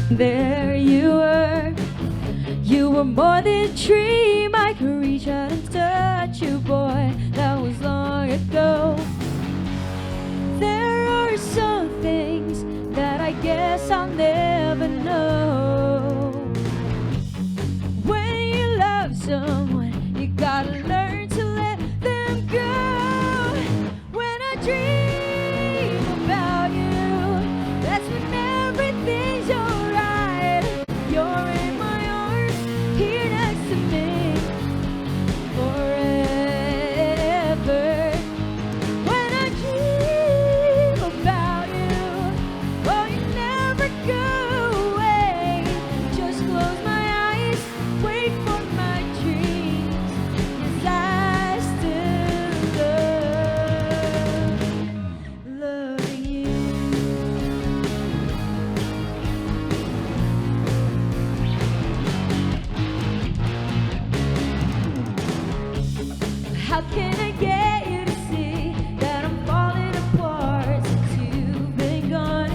There you were. You were more than a dream. I could reach out and touch you, boy. That was long ago. There are some things that I guess I'll never know. When you love someone, you gotta learn to let them go. When I dream about you, that's when everything's alright. You're in my arms, here next to me, forever. When I dream about you, oh, you never go away. Just close my eyes, wait for my dreams, 'cause I still loving you. How can I get you to see that I'm falling apart since you've been gone?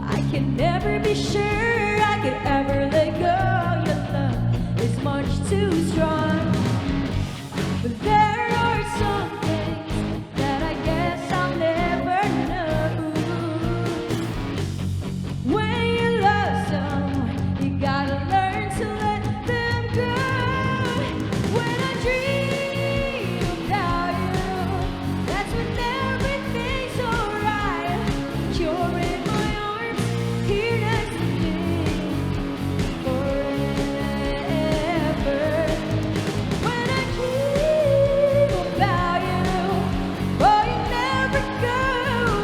I can never be sure I could ever let go. Your love is much too strong. But there are some things that I guess I'll never know. When you love someone, you gotta learn to let them go. When I dream about you, that's when everything's alright. You're in my arms, here next to me, forever. When I dream about you, oh, you never go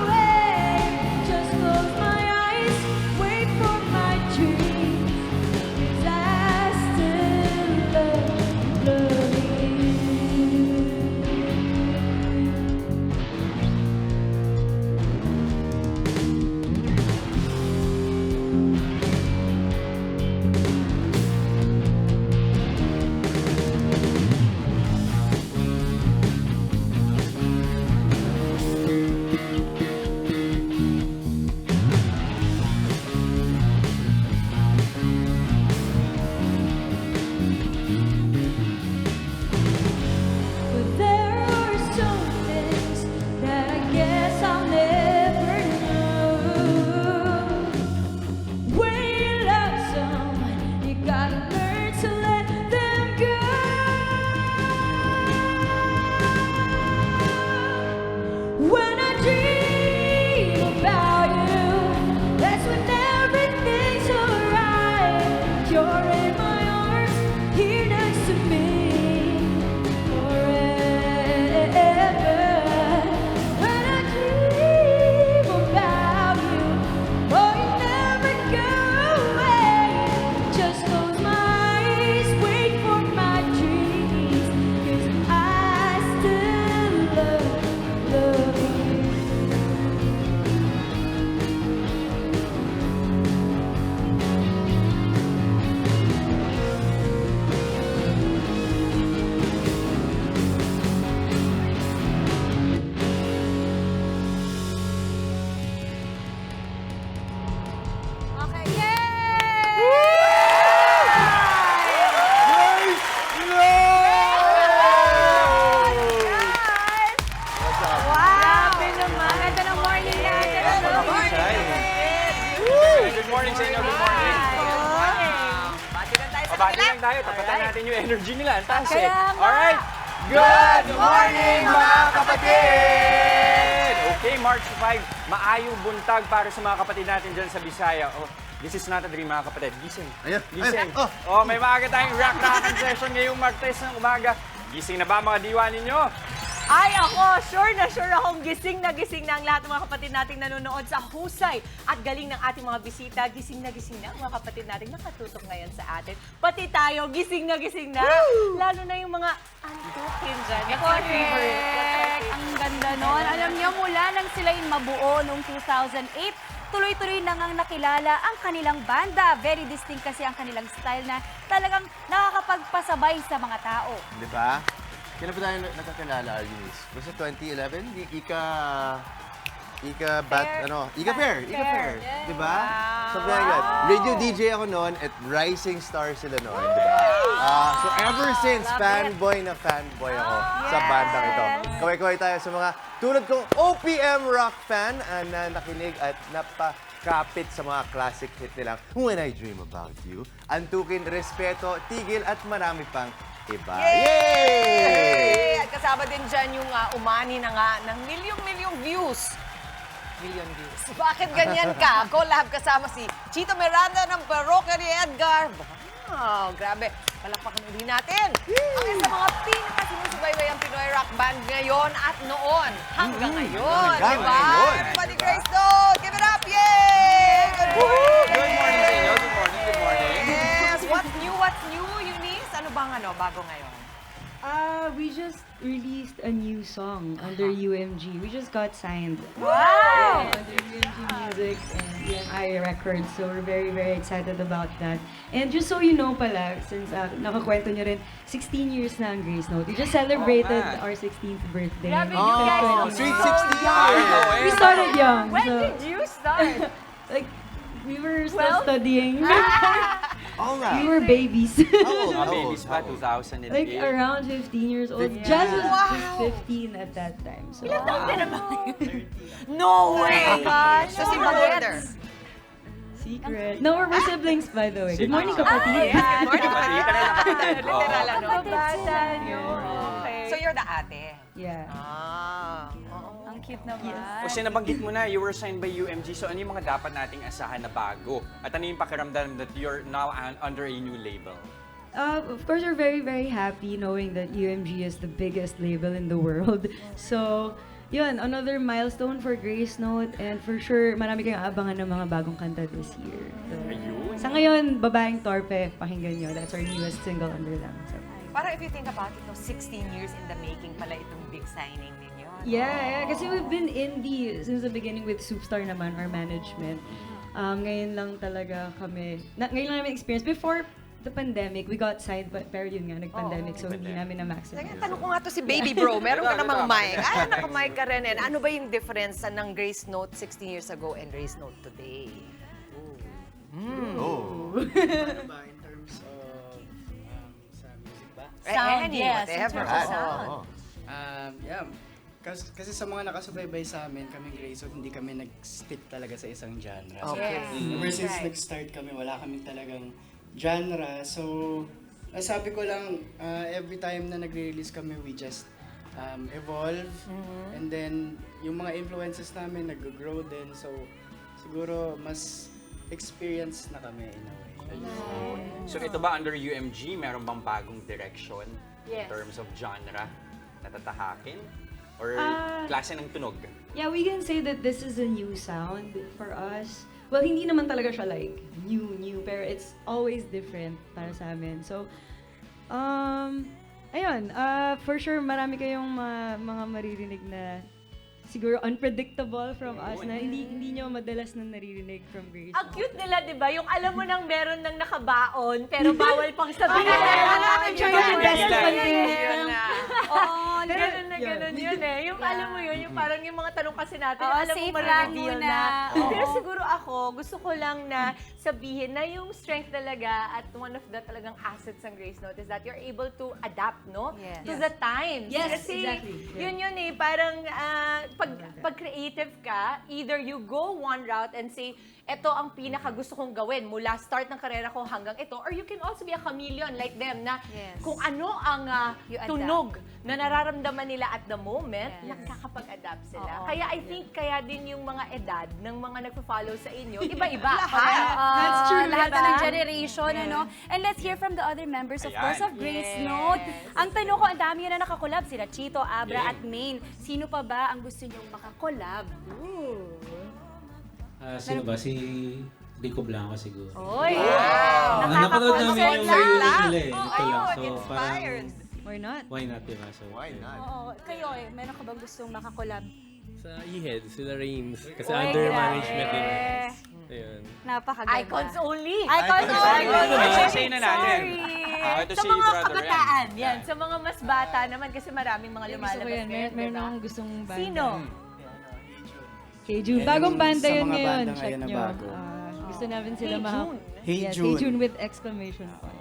away. Just close my eyes, wait for my dreams, 'cause I still loving you. But there are some things that I guess I'll never know. When you love someone, you gotta learn to let them go. When I dream about you, that's when everything's alright. You're in my arms, here next to me, forever. When I dream about you, oh, you never go away. Just close my eyes, wait for my dreams, 'cause I still loving you. Okay, yay! Wow! Grabe naman. Ganda ng morning natin. Good morning. Good morning sa inyo. Good morning. Pabati lang tayo. Tapatan natin yung energy nila. Ang taas eh. Kaya nga. Alright. Good morning mga kapatid! Okay, March 5. Maayong buntag para sa mga kapatid natin dyan sa Bisaya. Oh, this is not a dream mga kapatid. Gising. Ayan. Gising. Ayan. Oh, may maaga tayong rock-rockan session ngayong Martes ng umaga. Gising na ba mga diwa ninyo? Ay, ako, sure akong gising na ang lahat ng mga kapatid nating nanonood sa husay at galing ng ating mga bisita. Gising na ang mga kapatid nating nakatutok ngayon sa atin. Pati tayo, gising na. Lalo na yung mga antukin dyan. That's my favorite. Ang ganda nun. Alam niyo, mula nang sila'y mabuo noong 2008, tuloy-tuloy na ngang nakilala ang kanilang banda. Very distinct kasi ang kanilang style na talagang nakakapagpasabay sa mga tao. Di ba? Kailan ba tayo nakakilala, Arjunis? Basta 2011, Ika Fair. Yes. Di ba? Something like that. Radio DJ ako noon at Rising Star sila noon, di ba? So ever since, fanboy na fanboy ako sa bandang ito. Kaway-kaway tayo sa mga tulad kong OPM rock fan na nakinig at napakapit sa mga classic hit nilang When I Dream About You, Antukin, Respeto, Tigil at marami pang iba. Yay! At kasama din dyan yung umani na nga ng milyong views. Million views. Bakit ganyan ka? Collab kasama si Chito Miranda ng Parokya ni Edgar. Wow, grabe. Palakpakan uli natin. Ang isa sa mga pinakasinusubaybay ang Pinoy rock band ngayon at noon. Hanggang ngayon. Hanggang Diba? ngayon. Everybody Grace Note! Give it up! Yay! Good morning! Good morning sa inyo. Good morning, good morning. Yes! What's new, Eunice? Ano bang bago ngayon? We just released a new song under UMG. We just got signed. Wow! Under UMG Music and EMI Records. So we're very, very excited about that. And just so you know pala, since nakakwento nyo rin, 16 years na ang Grace Note. We just celebrated man. our 16th birthday. Grabe, in you guys Oh, 2020. sweet So 16 young. years! We started young. When so, did you start? like, we were still Well- studying. All we right. were babies. Mga babies pa, 2008. Like around 15 years old. 15. Jazz was Wow. just 15 at that time. So No way! gosh. So si Magender. secret. No, we're siblings by the way. Good morning, Secret. kapatid. Good morning, Kapatid ka na kapatid. Literal, ano? Kabata nyo. Okay. So you're the ate? Yeah. Oo. Ang cute naman. Kasi nabanggit mo na, you were signed by UMG. So ano yung mga dapat nating asahan na bago? At ano yung pakiramdam that you're now under a new label? Of course, we're very, very happy knowing that UMG is the biggest label in the world. So, yun, another milestone for Grace Note. And for sure, marami kayong abangan ng mga bagong kanta this year. So, Ayun. sa ngayon, Babaeng Torpe, pakinggan nyo. That's our newest single under them. So, Parang if you think about it, no, 16 years in the making pala itong big signing ninyo. yeah, kasi we've been indie since the beginning with Superstar naman, our management. Ngayon lang talaga kami, ngayon lang namin experience. Before the pandemic, we got signed, pero yun nga, nag-pandemic, so hindi namin na-maximize. Sige, tanong ko nga to si Baby Bro. Meron ka Ito, namang ito. mic. Naka-mic ka rin. And ano ba yung difference ng Grace Note 16 years ago and Grace Note today? Oh. Ano ba in terms of sa music ba? Sound, Any, yes, whatever. in terms of Oo. sound. Yeah. Kasi sa mga nakasubaybay sa amin, kami Grace Note, hindi kami nag-stick talaga sa isang genre. So, Okay. ever since Right. nag-start kami, wala kaming talagang genre. So, sabi ko lang, every time na nagre-release kami, we just evolve. And then, yung mga influences namin, nag-grow din. So, siguro, mas experience na kami in a way. So ito ba under UMG, meron bang bagong direction in Yes. terms of genre na tatahakin? Or Ah. klase ng tunog? Yeah, we can say that this is a new sound for us. Well, hindi naman talaga siya like new, pero it's always different para sa amin. So, ayun, for sure marami kayong mga maririnig na siguro unpredictable from us na hindi nyo madalas na naririnig from Grace. Ang cute nila, di ba? Yung alam mo nang meron ng nakabaon, pero bawal pang sabihin. I'm trying to guess Yun something. Yun na. Oo, Ganun na yun. ganun yun eh. Yung alam mo yun, yung parang yung mga tanong kasi natin, Oo, alam mo safe ma-reveal lang na. muna. Pero siguro ako, gusto ko lang na sabihin na yung strength talaga at one of the talagang assets ng Grace Note is that you're able to adapt, no? Yes. To the times. Yes, Kasi exactly. Yeah. yun eh, parang pag creative ka, either you go one route and say, ito ang pinaka gusto kong gawin mula start ng karera ko hanggang ito, or you can also be a chameleon like them na Yes. kung ano ang You adapt. tunog na nararamdaman nila at the moment, Yes. nakakapag-adapt sila. Oo. Kaya I think kaya din yung mga edad ng mga nagpo-follow sa inyo, iba-iba. That's true, Lahat diba? na ng generation, ano? And let's hear from the other members, of Ayan. course, of Grace Yes. Note. Ang tanong ko, ang dami na nakakolab. Sila Chito, Abra, at Maine. Sino pa ba ang gusto nyong makakolab? Sino ba? Si Rico Blanco siguro. Oy! Napanood namin yung lang. music nila eh. Dito lang. So, inspired. Or not? Why not, diba? So, Why not? Oo, kayo meron ka bang gustong makakolab? Sa E-Head, sila Reigns. Kasi Oy, under grabe. management nila. Ayun. Napakaganda. Icons only. Icons Icons only! only. Say na natin. Sorry! Ito Sa si mga Brother kabataan, Ren. yan. Sa mga mas bata naman, kasi maraming mga Gusto lumalabas ko yan. ngayon, Meron diba? akong gustong banda. Sino? Kay Jude. Bagong banda Sa yun mga ngayon. banda Check ngayon na nyo. bago. Gusto gusto namin sila Hey June. Hey Yes, June. Hey June with exclamation point.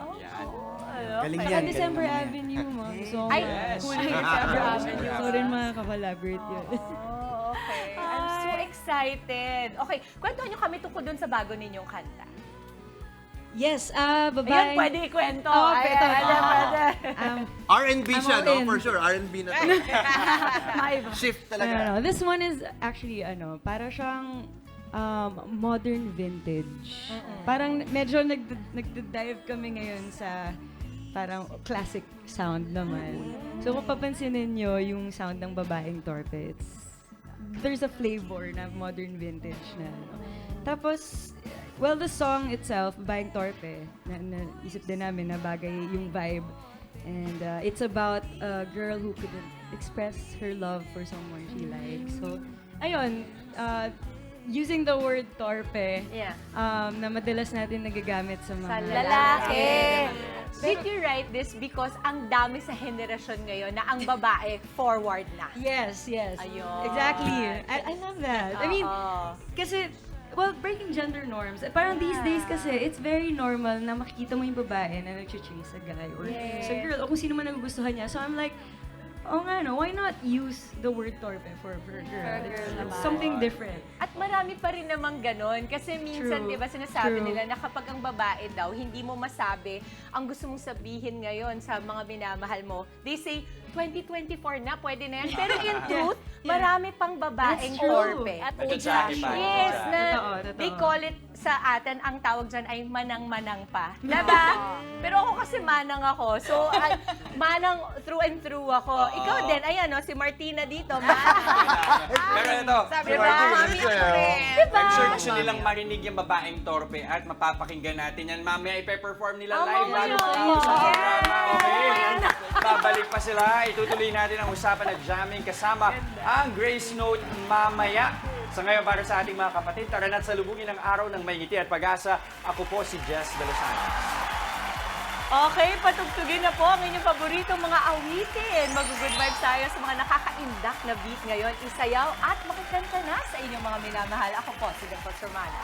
Galing Sa yan. December galing yan. Avenue, mga gusto ko. Ay, Yes. cool yung December Avenue. Gusto ko rin makaka-collaborate yun. Oh, okay. I'm so excited. Okay, kwentuhan nyo kami tungkol dun sa bago ninyong kanta. Yes, Ayun, babae. pwede ikwento. Oh, Ay, ito. pwede. R&B I'm siya, all no? in. For sure, R&B na to. Maiba. Shift No, talaga. no, no. This one is actually, para siyang modern vintage. Parang medyo nagdive kami ngayon sa parang classic sound naman. So kung papansinin nyo yung sound ng babaeng torpe, there's a flavor na modern vintage na. Tapos, well, the song itself, Babaeng Torpe, naisip din namin na bagay yung vibe. And it's about a girl who couldn't express her love for someone she likes. So, ayun, using the word torpe, Yeah. na madalas natin nagagamit sa mga Sa lalaki. Did you write this because ang dami sa henerasyon ngayon na ang babae forward na? Yes, yes. Ayun. Exactly. I love that. I mean, Oo. kasi, well, breaking gender norms. Parang these days kasi, it's very normal na makikita mo yung babae na nag-chase a guy or sa girl o kung sino man nagugustuhan niya. So I'm like, oh nga no, why not use the word torpe for a girl? It's something different. At marami pa rin namang ganon. Kasi minsan, True. di ba, sinasabi True. nila na kapag ang babae daw, hindi mo masabi ang gusto mong sabihin ngayon sa mga minamahal mo. They say, 2024 na, pwede na yan. Pero in truth, marami pang babaeng That's true. torpe. At Ito old sa akin pa. fashioned. Yes, na Totoo, totoo. they call it sa atin, ang tawag dyan ay manang-manang pa. Diba? Pero ako kasi manang ako. So, manang through and through ako. Ikaw din, ayan, no, si Martina dito, manang. Pero ito, Sabi Diba? ba? Mami ako rin. Diba? I'm sure gusto nilang marinig yung babaeng torpe at mapapakinggan natin yan. Mamaya ipe-perform nila live bago mamaya. sa programa. Okay? Yes. Babalik pa sila. Itutuloy natin ang usapan at jamming kasama ang Grace Note mamaya. Sa ngayon, para sa ating mga kapatid, tara na't salubungin ang araw ng may ngiti at pag-asa. Ako po si Jess De Los Santos. Okay, patugtugin na po ang inyong paboritong mga awitin. Mag-good vibes tayo sa mga nakakaindak na beat ngayon. Isayaw at makikanta na sa inyong mga minamahal. Ako po, si Dr. Romana.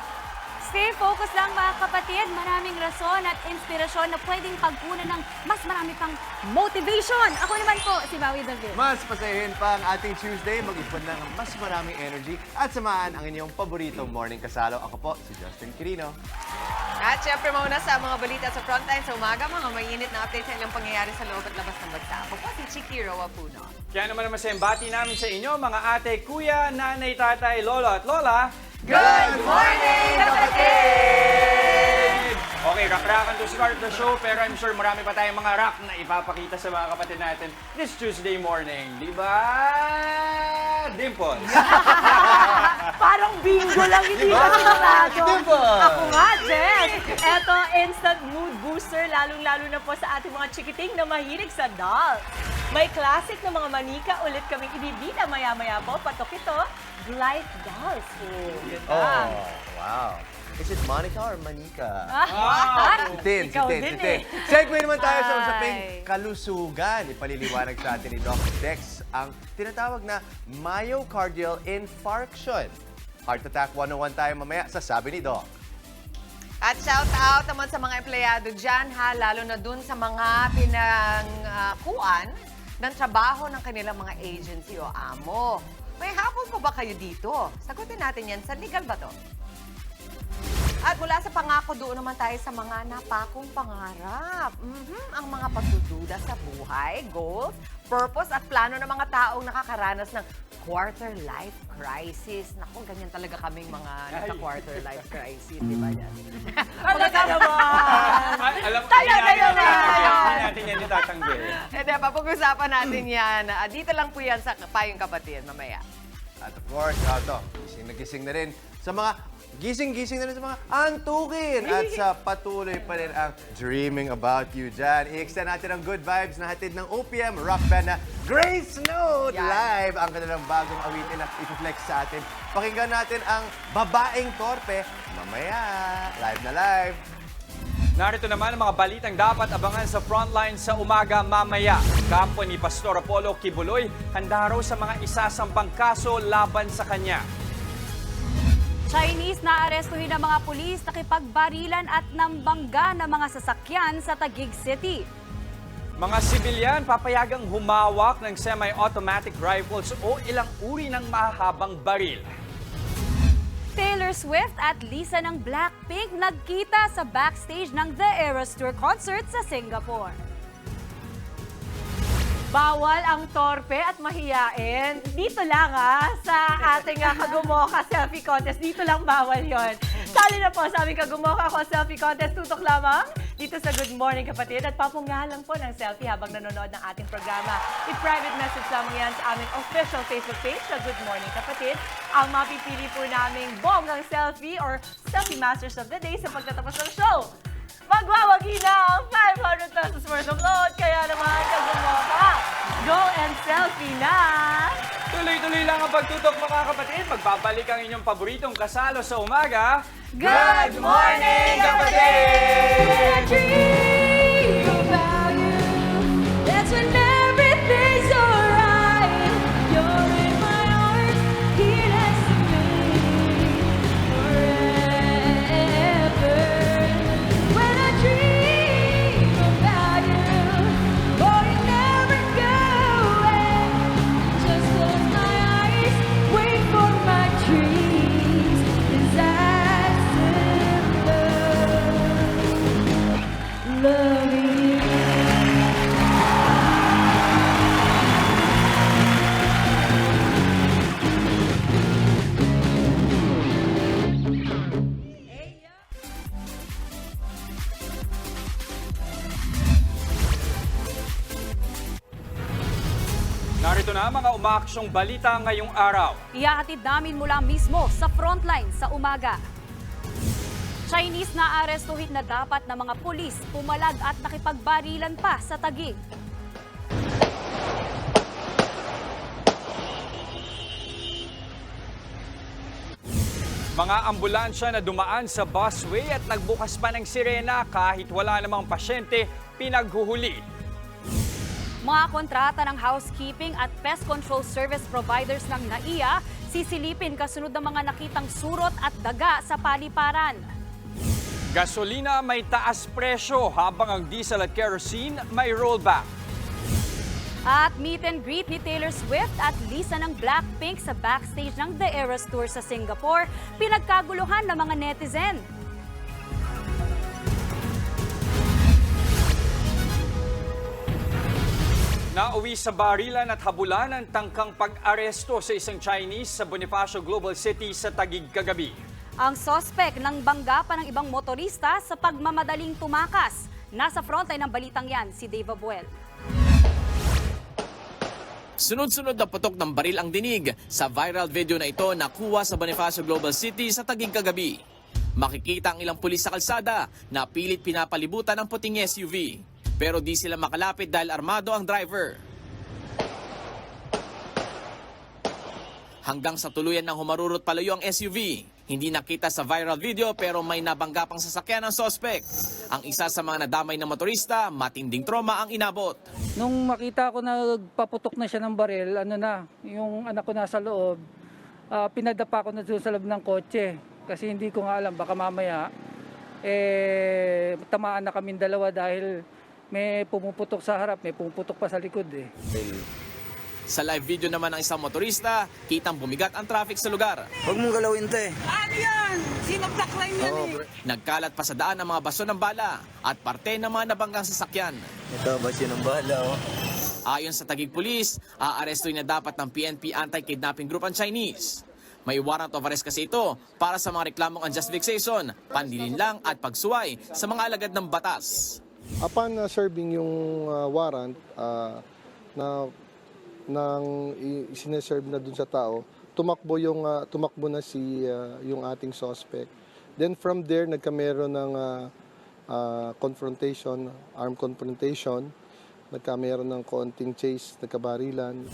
Stay focused lang mga kapatid. Maraming rason at inspirasyon na pwedeng pagkunan ng mas marami pang motivation. Ako naman po, si Maui David. Mas pasahin pa ang ating Tuesday, mag-ipon ng mas maraming energy at samahan ang inyong paboritong morning kasalo. Ako po, si Justin Quirino. At syempre mauna sa mga balita sa frontline sa umaga, mga mainit na update sa ilang pangyayari sa loob at labas ng bansa. Ako po si Chiki Roa Puno. Kaya naman masayang-bati namin sa inyo, mga ate, kuya, nanay, tatay, lolo at lola. Good morning, kapatid! Okay, rock-rockan to start the show, pero I'm sure marami pa tayong mga rock na ipapakita sa mga kapatid natin this Tuesday morning. Di ba? Dimples. Parang bingo lang, hindi Diba? ba sigurado? Diba? Ako nga, Jess. Eto, instant mood booster, lalong-lalo na po sa ating mga chikiting na mahilig sa dolls. May classic na mga manika ulit kaming ibibida maya-maya po. Patok ito, Blythe Dolls. Oh, wow. Is it Monica or Manika? Tin, Ikaw si Tin, din si Tin. eh. Segue naman tayo sa Ay. usaping kalusugan. Ipaliliwanag sa atin ni Doc Dex ang tinatawag na myocardial infarction. Heart Attack 101 tayo mamaya sa sabi ni Doc. At shout out naman sa mga empleyado dyan, ha, lalo na dun sa mga pinangkuan ng trabaho ng kanilang mga agency o amo. May habol po ba kayo dito? Sagutin natin yan sa Legal Ba To? At mula sa pangako, doon naman tayo sa mga napakong pangarap. Ang mga pagdududa sa buhay, goals, purpose at plano ng mga taong nakakaranas ng quarter life crisis. Naku, ganyan talaga kaming mga nasa-quarter life crisis, di ba yan? Talaga naman! Alam ko, Tayo na yun na! hindi natin yan itatanggil. Hindi, papag-usapan natin yan. Dito lang po yan sa Payong Kapatid, mamaya. At of course, gising na rin sa mga gising na rin sa mga antukin at sa patuloy pa rin ang Dreaming About You dyan. I-extend natin ang good vibes na hatid ng OPM rock band na Grace Note. Yan. Live ang kanilang bagong awitin na ipiflex sa atin. Pakinggan natin ang Babaeng Torpe mamaya. Live na live. Narito naman ang mga balitang dapat abangan sa frontline sa umaga mamaya. Kampo ni Pastor Apollo Kibuloy handa raw sa mga isasampang kaso laban sa kanya. Chinese na arestuhin ng mga pulis nakipagbarilan at nambangga ng mga sasakyan sa Taguig City. Mga sibilyan papayagang humawak ng semi-automatic rifles o ilang uri ng mahahabang baril. Taylor Swift at Lisa ng Blackpink nagkita sa backstage ng The Eras Tour concert sa Singapore. Bawal ang torpe at mahiyain. Dito lang sa ating Kagumoka Selfie Contest. Dito lang bawal yon. Sali na po sa aming Kagumoka ko Selfie Contest. Tutok lamang dito sa Good Morning Kapatid. At papungalan po ng selfie habang nanonood ng ating programa. I-private message lamang yan sa aming official Facebook page sa Good Morning Kapatid. Ang mapipili po naming bonggang selfie or Selfie Masters of the Day sa pagtatapos ng show. Magwawagi na ang 500 pesos worth of load. Kaya naman, Kagumoka, go and selfie na! Tuloy-tuloy lang ang pagtutok mga kapatid. Magbabalik ang inyong paboritong kasalo sa umaga. Good morning, kapatid! Dream about you. That's when everything's alright. You're in my arms, here next to me forever. When I dream about you, oh, you never go away. Just close my eyes, wait for my dreams, 'cause I still love you. Narito na mga umaaksyong balita ngayong araw. Ihahatid namin mula mismo sa frontline sa umaga. Chinese na arestuhin na dapat ng mga pulis, pumalag at nakipagbarilan pa sa Taguig. Mga ambulansya na dumaan sa busway at nagbukas pa ng sirena kahit wala namang pasyente, pinaghuhuli. Mga kontrata ng housekeeping at pest control service providers ng NAIA sisilipin kasunod ng mga nakitang surot at daga sa paliparan. Gasolina may taas presyo habang ang diesel at kerosene may rollback. At meet and greet ni Taylor Swift at Lisa ng Blackpink sa backstage ng The Eras Tour sa Singapore, pinagkaguluhan ng mga netizen. Nauwi sa barilan at habulan ang tangkang pag-aresto sa isang Chinese sa Bonifacio Global City sa Taguig kagabi. Ang sospek ng bangga pa ng ibang motorista sa pagmamadaling tumakas. Nasa frontline ng balitang yan, si Dave Abuel. Sunod-sunod na putok ng baril ang dinig sa viral video na ito na kuha sa Bonifacio Global City sa Taguig kagabi. Makikita ang ilang pulis sa kalsada na pilit pinapalibutan ang puting SUV. Pero di sila makalapit dahil armado ang driver. Hanggang sa tuluyan ng humarurot palayo ang SUV. Hindi nakita sa viral video pero may nabangga pang sasakyan ng sospek. Ang isa sa mga nadamay na motorista, matinding trauma ang inabot. Nung makita ko na nagpaputok na siya ng baril, yung anak ko nasa loob, pinadapa ko na doon sa loob ng kotse. Kasi hindi ko nga alam, baka mamaya, tamaan na kaming dalawa dahil may pumuputok sa harap, may pumuputok pa sa likod eh. Sa live video naman ng isang motorista, kitang bumigat ang traffic sa lugar. Huwag mong galawin to eh. Ano yan? Sino blackline yan eh? Nagkalat pa sa daan ang mga baso ng bala at parte ng mga nabanggang sasakyan. Ito, baso ng bala oh. Ayon sa Taguig Police, aarestuin na dapat ng PNP Anti-Kidnapping Group ang Chinese. May warrant of arrest kasi ito para sa mga reklamong unjust vexation, panlilinlang at pagsuway sa mga alagad ng batas. Upon serving yung warrant nang sineserve na dun sa tao, tumakbo na yung ating suspect. Then from there nagkameron ng confrontation, armed confrontation, nagkameron ng konting chase, nagkabarilan.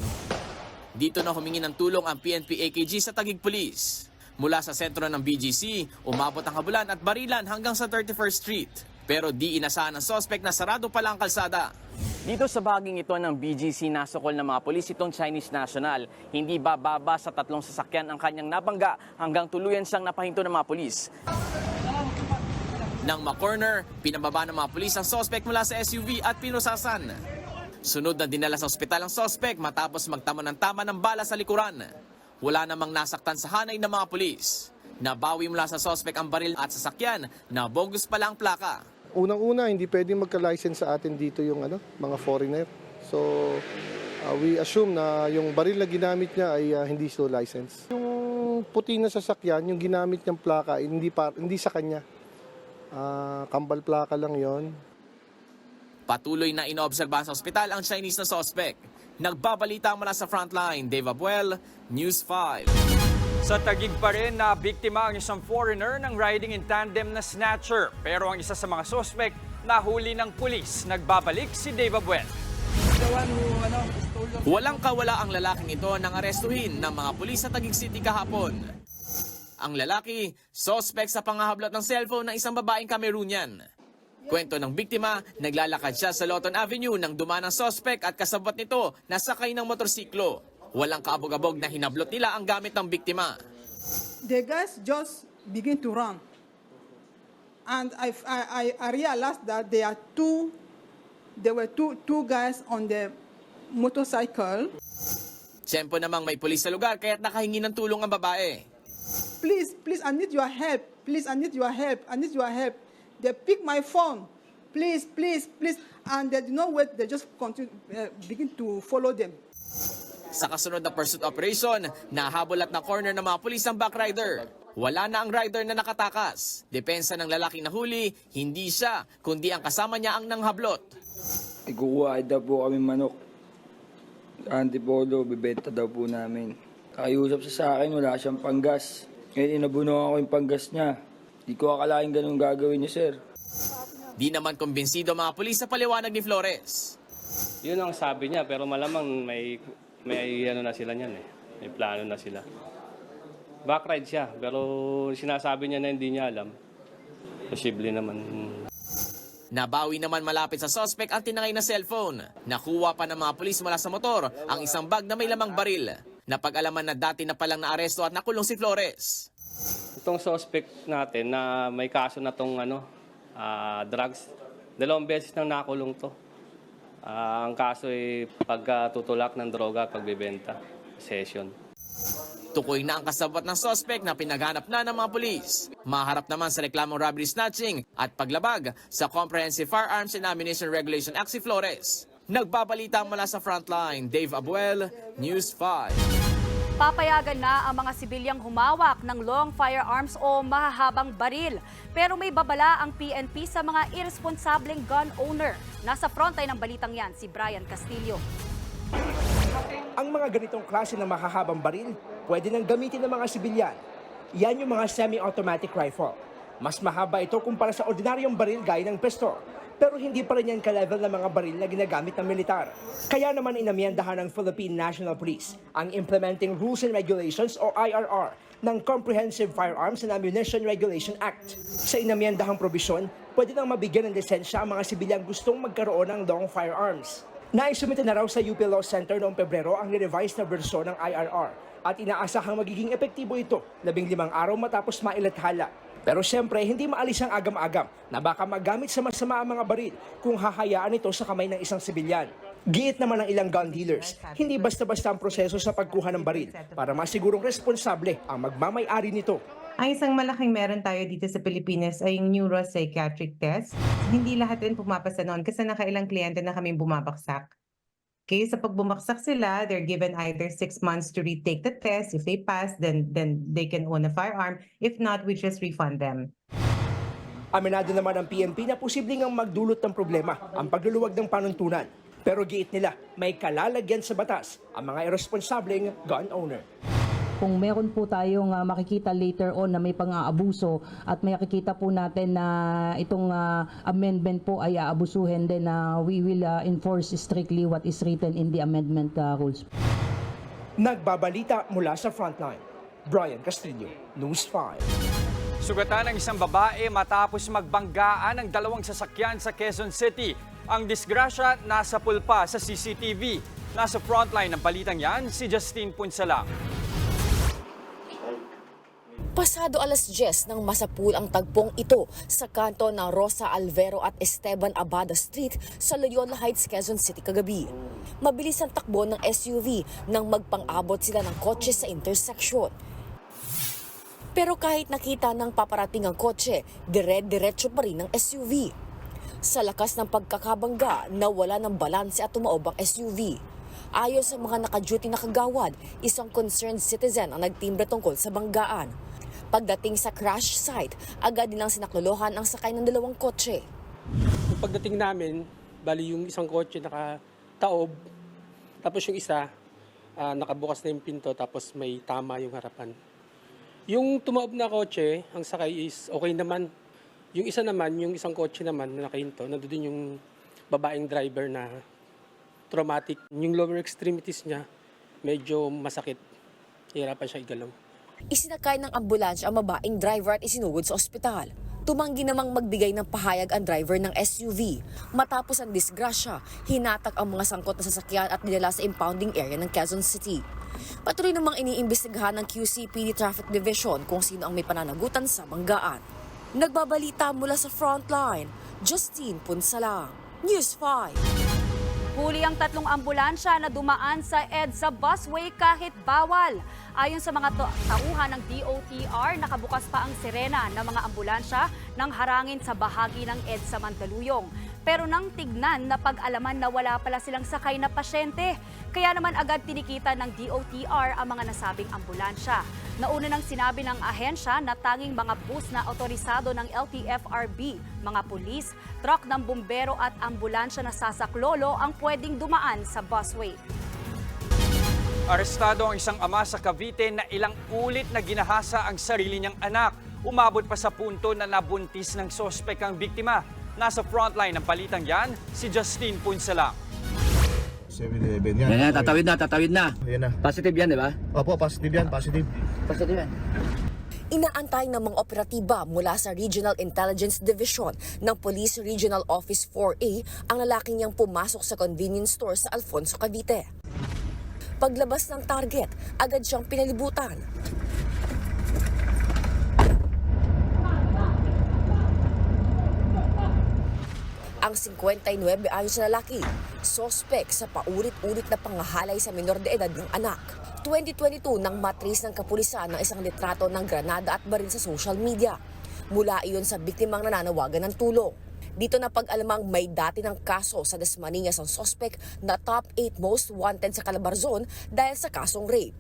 Dito na humingi ng tulong ang PNP AKG sa Taguig Police. Mula sa sentro ng BGC, umabot ang habulan at barilan hanggang sa 31st Street. Pero di inasahan ng suspect na sarado pala ang kalsada. Dito sa bahaging ito ng BGC, nasukol ng mga pulis itong Chinese national. Hindi bababa sa 3 sasakyan ang kanyang nabangga hanggang tuluyan siyang napahinto ng mga pulis. Nang ma-corner, pinababa ng mga pulis ang suspect mula sa SUV at pinusasan. Sunod na dinala sa ospital ang suspect matapos magtama ng tama ng bala sa likuran. Wala namang nasaktan sa hanay ng mga pulis. Nabawi mula sa suspect ang baril at sasakyan na bogus pala ang plaka. Unang-una, hindi pwedeng magka-license sa atin dito yung mga foreigner. So, we assume na yung baril na ginamit niya ay hindi so license. Yung puti na sasakyan, yung ginamit niyang plaka, hindi sa kanya. Kambal plaka lang yon. Patuloy na inoobserbahan sa ospital ang Chinese na suspect. Nagbabalita mula sa frontline, Dave Abuel, News 5. Sa Taguig pa rin na biktima ang isang foreigner ng riding in tandem na snatcher. Pero ang isa sa mga suspect nahuli ng pulis. Nagbabalik si Dave Abuel. Walang kawala ang lalaking ito nang arestuhin ng mga pulis sa Taguig City kahapon. Ang lalaki, suspect sa pangahablot ng cellphone ng isang babaeng Cameroonian. Kwento ng biktima, naglalakad siya sa Lawton Avenue nang dumaan ang suspect at kasabot nito na sakay ng motorsiklo. Walang kaabog-abog na hinablot nila ang gamit ng biktima. The guys just begin to run. And I realized that there were two guys on the motorcycle. Tiyempo namang may pulis sa lugar kaya't nakahingi ng tulong ang babae. Please, I need your help. Please, I need your help. I need your help. They pick my phone. Please. And they do not wait. They just begin to follow them. Sa kasunod na pursuit operation, nahabol at na-corner ng mga pulis ang backrider. Wala na ang rider na nakatakas. Depensa ng lalaking nahuli, hindi siya, kundi ang kasama niya ang nanghablot. Ikukuha daw po kami manok. Antipolo, bibenta daw po namin. Kakiusap siya sa akin, wala siyang panggas. Ngayon inabuno ako yung panggas niya. Di ko akalain ganun gagawin niya, sir. Di naman kumbinsido mga pulis sa paliwanag ni Flores. Yun ang sabi niya, pero malamang may ano na sila niyan eh. May plano na sila. Backride siya, pero sinasabi niya na hindi niya alam. Posible naman. Nabawi naman malapit sa suspect ang tinangay na cellphone. Nakuha pa ng mga pulis mula sa motor ang isang bag na may lamang baril. Napag-alaman na dati na palang naaresto at nakulong si Flores. Itong suspect natin na may kaso na tong drugs, 2 beses nang nakulong to. Ang kaso ay pagtutulak ng droga at pagbebenta, session. Tukoy na ang kasabot ng suspect na pinaghanap na ng mga pulis. Maharap naman sa reklamong robbery snatching at paglabag sa Comprehensive Firearms and Ammunition Regulation Act si Flores. Nagbabalita mula sa frontline, Dave Abuel, News 5. Papayagan na ang mga sibilyang humawak ng long firearms o mahahabang baril. Pero may babala ang PNP sa mga irresponsableng gun owner. Nasa frontline ng balitang yan, si Brian Castillo. Ang mga ganitong klase ng mahahabang baril, pwede nang gamitin ng mga sibilyan. Yan yung mga semi-automatic rifle. Mas mahaba ito kumpara sa ordinaryong baril gaya ng pistol. Pero hindi pa rin yan ka-level ng mga baril na ginagamit ng militar. Kaya naman inamyendahan ng Philippine National Police ang Implementing Rules and Regulations o IRR ng Comprehensive Firearms and Ammunition Regulation Act. Sa inamyendahang probisyon, pwede nang mabigyan ng lisensya ang mga sibilyang gustong magkaroon ng long firearms. Naisumite na raw sa UP Law Center noong Pebrero ang ni-revise na bersyon ng IRR at inaasahang magiging epektibo ito 15 araw matapos mailathala. Pero siyempre, hindi maalis ang agam-agam na baka magamit sa masama ang mga baril kung hahayaan ito sa kamay ng isang sibilyan. Giit naman ng ilang gun dealers, hindi basta-basta ang proseso sa pagkuha ng baril para masigurong responsable ang magmamay-ari nito. Ang isang malaking meron tayo dito sa Pilipinas ay yung neuropsychiatric test. Hindi lahat din pumapasa noon kasi nakailang kliyente na kaming bumabaksak. Okay, sa pagbumaksak sila, they're given either 6 months to retake the test. If they pass, then they can own a firearm. If not, we just refund them. Aminado naman ang PNP na posibleng ang magdulot ng problema ang pagluluwag ng panuntunan. Pero giit nila, may kalalagyan sa batas ang mga irresponsableng gun owner. Kung meron po tayong makikita later on na may pang-aabuso at may makikita po natin na itong amendment po ay aabusuhin, then we will enforce strictly what is written in the amendment rules. Nagbabalita mula sa frontline, Brian Castillo, News 5. Sugatan ng isang babae matapos magbanggaan ng dalawang sasakyan sa Quezon City. Ang disgrasya nasa pulpa sa CCTV. Nasa frontline ng balitang yan, si Justine Punsalang. Pasado alas 10 nang masapul ang tagpong ito sa kanto ng Rosa Alvero at Esteban Abada Street sa Loyola Heights, Quezon City kagabi. Mabilis ang takbo ng SUV nang magpang-abot sila ng kotse sa intersection. Pero kahit nakita ng paparating ang kotse, dire-diretso pa rin ang SUV. Sa lakas ng pagkakabangga, nawala ng balanse at tumaob ang SUV. Ayon sa mga naka-duty na kagawad, isang concerned citizen ang nagtimbre tungkol sa banggaan. Pagdating sa crash site, agad nilang sinaklolohan ang sakay ng dalawang kotse. Pagdating namin, bali yung isang kotse nakataob, tapos yung isa nakabukas na yung pinto, tapos may tama yung harapan. Yung tumaob na kotse, ang sakay is okay naman. Yung isa naman, yung isang kotse naman na nakahinto, nandun yung babaeng driver na traumatic. Yung lower extremities niya, medyo masakit. Hirapan siya igalaw. Isinakay ng ambulansya ang babaeng driver at isinuwod sa ospital. Tumanggi namang magbigay ng pahayag ang driver ng SUV. Matapos ang disgrasya, hinatak ang mga sangkot na sasakyan at dinala sa impounding area ng Quezon City. Patuloy namang iniimbestigahan ng QCPD Traffic Division kung sino ang may pananagutan sa banggaan. Nagbabalita mula sa frontline, Justine Punsalang, News 5. Huli ang 3 ambulansya na dumaan sa EDSA busway kahit bawal. Ayon sa mga tauhan ng DOTR, nakabukas pa ang sirena ng mga ambulansya nang harangin sa bahagi ng EDSA Mandaluyong. Pero nang tignan na pag-alaman na wala pala silang sakay na pasyente, kaya naman agad tinikita ng DOTR ang mga nasabing ambulansya. Nauna nang sinabi ng ahensya na tanging mga bus na otorisado ng LTFRB, mga pulis, truck ng bumbero at ambulansya na sasaklolo ang pwedeng dumaan sa busway. Arestado ang isang ama sa Cavite na ilang ulit na ginahasa ang sarili niyang anak. Umabot pa sa punto na nabuntis ng sospek ang biktima. Nasa frontline ng balitang yan, si Justine Punsalang. 7-Eleven yan. Yan, tatawid na. Yan na. Positive yan, di ba? Opo, positive yan, positive. Positive yan. Inaantay ng mga operatiba mula sa Regional Intelligence Division ng Police Regional Office 4A ang lalaking niyang pumasok sa convenience store sa Alfonso, Cavite. Paglabas ng target, agad siyang pinalibutan. Ang 59 anyos na lalaki, sospek sa paulit-ulit na pangahalay sa minor de edad ng anak. 2022 nang matris ng kapulisan ng isang litrato ng granada at baril sa social media. Mula iyon sa biktimang nananawagan ng tulong. Dito na pag-alamang may dati ng kaso sa Dasmariñas ang sospek na top 8 most wanted sa Calabarzon dahil sa kasong rape.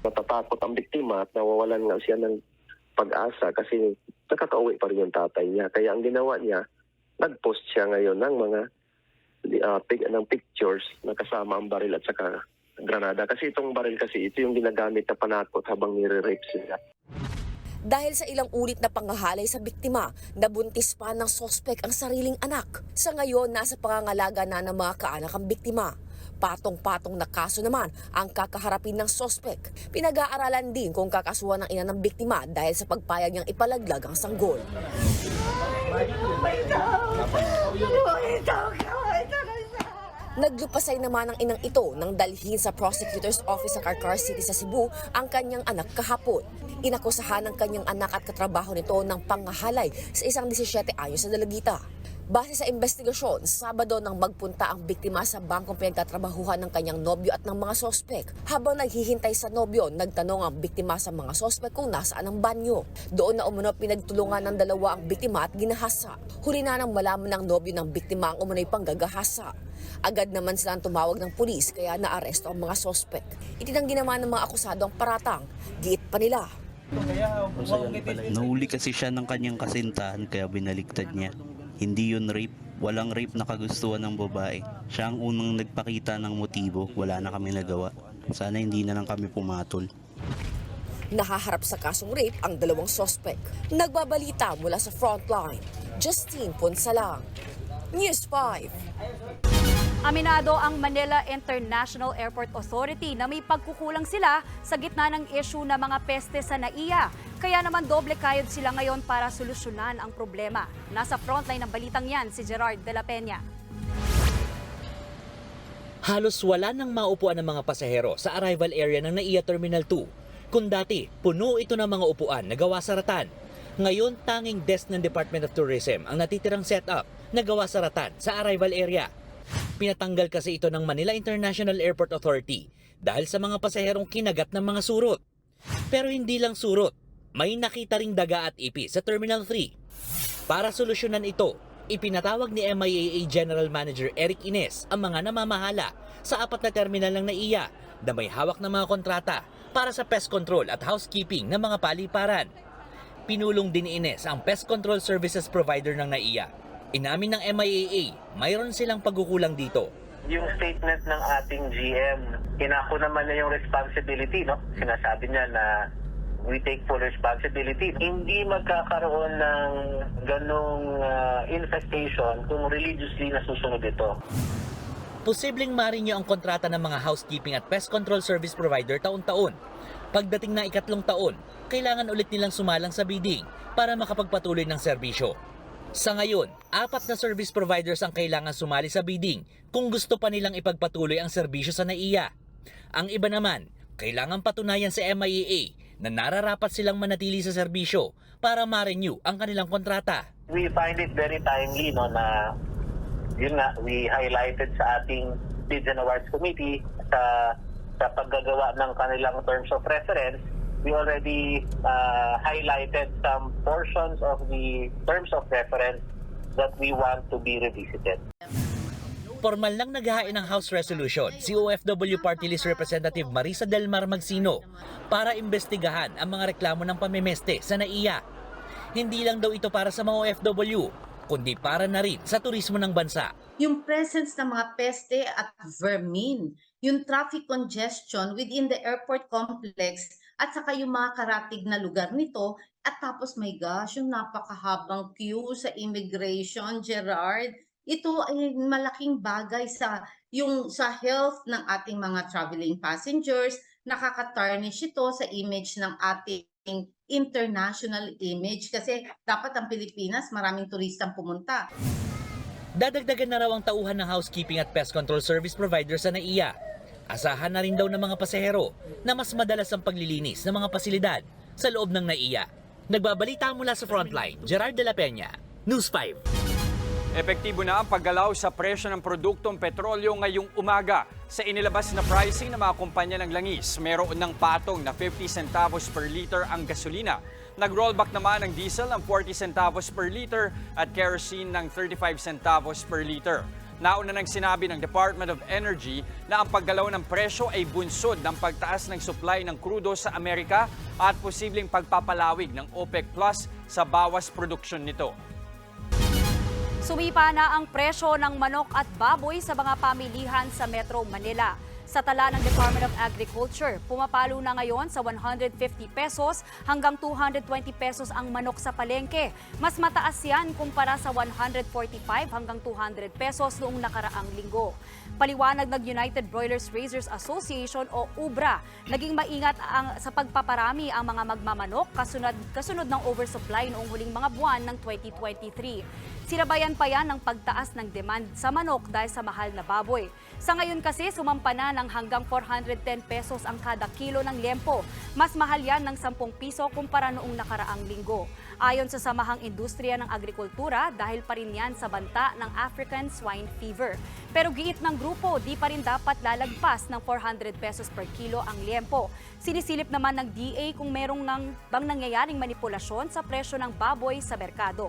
Natatakot ang biktima at nawawalan nga siya ng pag-asa kasi nakakauwi pa rin yung tatay niya. Kaya ang ginawa niya, nag-post siya ngayon ng mga ng pictures na kasama ang baril at saka granada. Kasi itong baril kasi, ito yung ginagamit na panakot habang nire-rape sila. Dahil sa ilang ulit na pangahalay sa biktima, nabuntis pa ng sospek ang sariling anak. Sa ngayon, nasa pangangalaga na ng mga kaanak ang biktima. Patong-patong na kaso naman ang kakaharapin ng sospek. Pinag-aaralan din kung kakasuhan ng ina ng biktima dahil sa pagpayag niyang ipalaglag ang sanggol. Naglupasay naman ang inang ito nang dalhin sa Prosecutor's Office sa Carcar City sa Cebu ang kanyang anak kahapon. Inakusahan ng kanyang anak at katrabaho nito ng pangahalay sa isang 17 anyos na dalagita. Base sa investigasyon, Sabado nang magpunta ang biktima sa bangkong pinagtatrabahuhan ng kanyang nobyo at ng mga sospek. Habang naghihintay sa nobyo, nagtanong ang biktima sa mga sospek kung nasaan ang banyo. Doon na umano pinagtulungan ng dalawa ang biktima at ginahasa. Huli na nang malaman ng nobyo ng biktima ang umano'y panggagahasa. Agad naman silang tumawag ng pulis kaya naaresto ang mga sospek. Itinanggi naman ng mga akusado ang paratang. Giit pa nila. Nahuli kasi siya ng kanyang kasintahan kaya binaligtad niya. Hindi yun rape. Walang rape na kagustuhan ng babae. Siya ang unang nagpakita ng motibo. Wala na kami nagawa. Sana hindi na lang kami pumatol. Nahaharap sa kasong rape ang dalawang sospek. Nagbabalita mula sa frontline, Justine Punsalang, News 5. Aminado ang Manila International Airport Authority na may pagkukulang sila sa gitna ng issue ng mga peste sa NAIA. Kaya naman doble kayod sila ngayon para solusyonan ang problema. Nasa frontline ng balitang yan si Gerard de la Peña. Halos wala nang maupuan ng mga pasahero sa arrival area ng NAIA Terminal 2. Kung dati, puno ito ng mga upuan na gawa sa ratan. Ngayon, tanging desk ng Department of Tourism ang natitirang setup na gawa sa ratan sa arrival area. Pinatanggal kasi ito ng Manila International Airport Authority dahil sa mga pasaherong kinagat ng mga surot. Pero hindi lang surot, may nakita ring daga at ipis sa Terminal 3. Para solusyonan ito, ipinatawag ni MIAA General Manager Eric Ines ang mga namamahala sa 4 na terminal ng NAIA na may hawak ng mga kontrata para sa pest control at housekeeping ng mga paliparan. Pinulong din ni Ines ang pest control services provider ng NAIA. Inamin ng MIAA, mayroon silang pagkukulang dito. Yung statement ng ating GM, inako naman niya yung responsibility, no? Sinasabi niya na we take full responsibility. Hindi magkakaroon ng ganong infestation kung religiously nasusunod ito. Posibleng marinyo ang kontrata ng mga housekeeping at pest control service provider taon-taon. Pagdating na 4 taon, kailangan ulit nilang sumalang sa bidding para makapagpatuloy ng serbisyo. Sa ngayon, 4 na service providers ang kailangan sumali sa bidding kung gusto pa nilang ipagpatuloy ang serbisyo sa NAIA. Ang iba naman, kailangan patunayan sa MIAA na nararapat silang manatili sa serbisyo para ma-renew ang kanilang kontrata. We find it very timely, no, na yun nga, we highlighted sa ating Bids and Awards Committee sa paggagawa ng kanilang terms of reference. We already highlighted some portions of the terms of reference that we want to be revisited. Formal lang naghahain ng House Resolution si OFW Party List Representative Marisa Del Mar Magsino para imbestigahan ang mga reklamo ng pamimeste sa NAIA. Hindi lang daw ito para sa mga OFW, kundi para na rin sa turismo ng bansa. Yung presence ng mga peste at vermin, yung traffic congestion within the airport complex, at saka yung mga karatig na lugar nito, at tapos my gosh, yung napakahabang queue sa immigration, Gerard, ito ay malaking bagay sa health ng ating mga traveling passengers, nakaka-tarnish ito sa image ng ating international image kasi dapat ang Pilipinas maraming turistang pumunta. Dadagdagan na raw ang tauhan ng housekeeping at pest control service provider sa NAIA. Asahan na rin daw ng mga pasahero na mas madalas ang paglilinis ng mga pasilidad sa loob ng NAIA. Nagbabalita mula sa Frontline, Gerard de la Peña, News 5. Epektibo na ang paggalaw sa presyo ng produktong petrolyo ngayong umaga. Sa inilabas na pricing ng mga kumpanya ng langis, meron ng patong na 50 centavos per liter ang gasolina. Nag-rollback naman ang diesel ng 40 centavos per liter at kerosene ng 35 centavos per liter. Nauna nang sinabi ng Department of Energy na ang paggalaw ng presyo ay bunsod ng pagtaas ng supply ng krudo sa Amerika at posibleng pagpapalawig ng OPEC Plus sa bawas produksyon nito. Sumipa na ang presyo ng manok at baboy sa mga pamilihan sa Metro Manila. Sa tala ng Department of Agriculture, pumapalo na ngayon sa 150 pesos hanggang 220 pesos ang manok sa palengke. Mas mataas yan kumpara sa 145 hanggang 200 pesos noong nakaraang linggo. Paliwanag ng United Broilers Raisers Association o UBRA, naging maingat sa pagpaparami ang mga magmamanok kasunod ng oversupply noong huling mga buwan ng 2023. Sinabayan pa yan ng pagtaas ng demand sa manok dahil sa mahal na baboy. Sa ngayon kasi, sumampa na ng hanggang 410 pesos ang kada kilo ng liempo. Mas mahal yan ng 10 piso kumpara noong nakaraang linggo. Ayon sa Samahang Industriya ng Agrikultura, dahil pa rin yan sa banta ng African Swine Fever. Pero giit ng grupo, di pa rin dapat lalagpas ng 400 pesos per kilo ang liempo. Sinisilip naman ng DA kung merong bang nangyayaring manipulasyon sa presyo ng baboy sa merkado.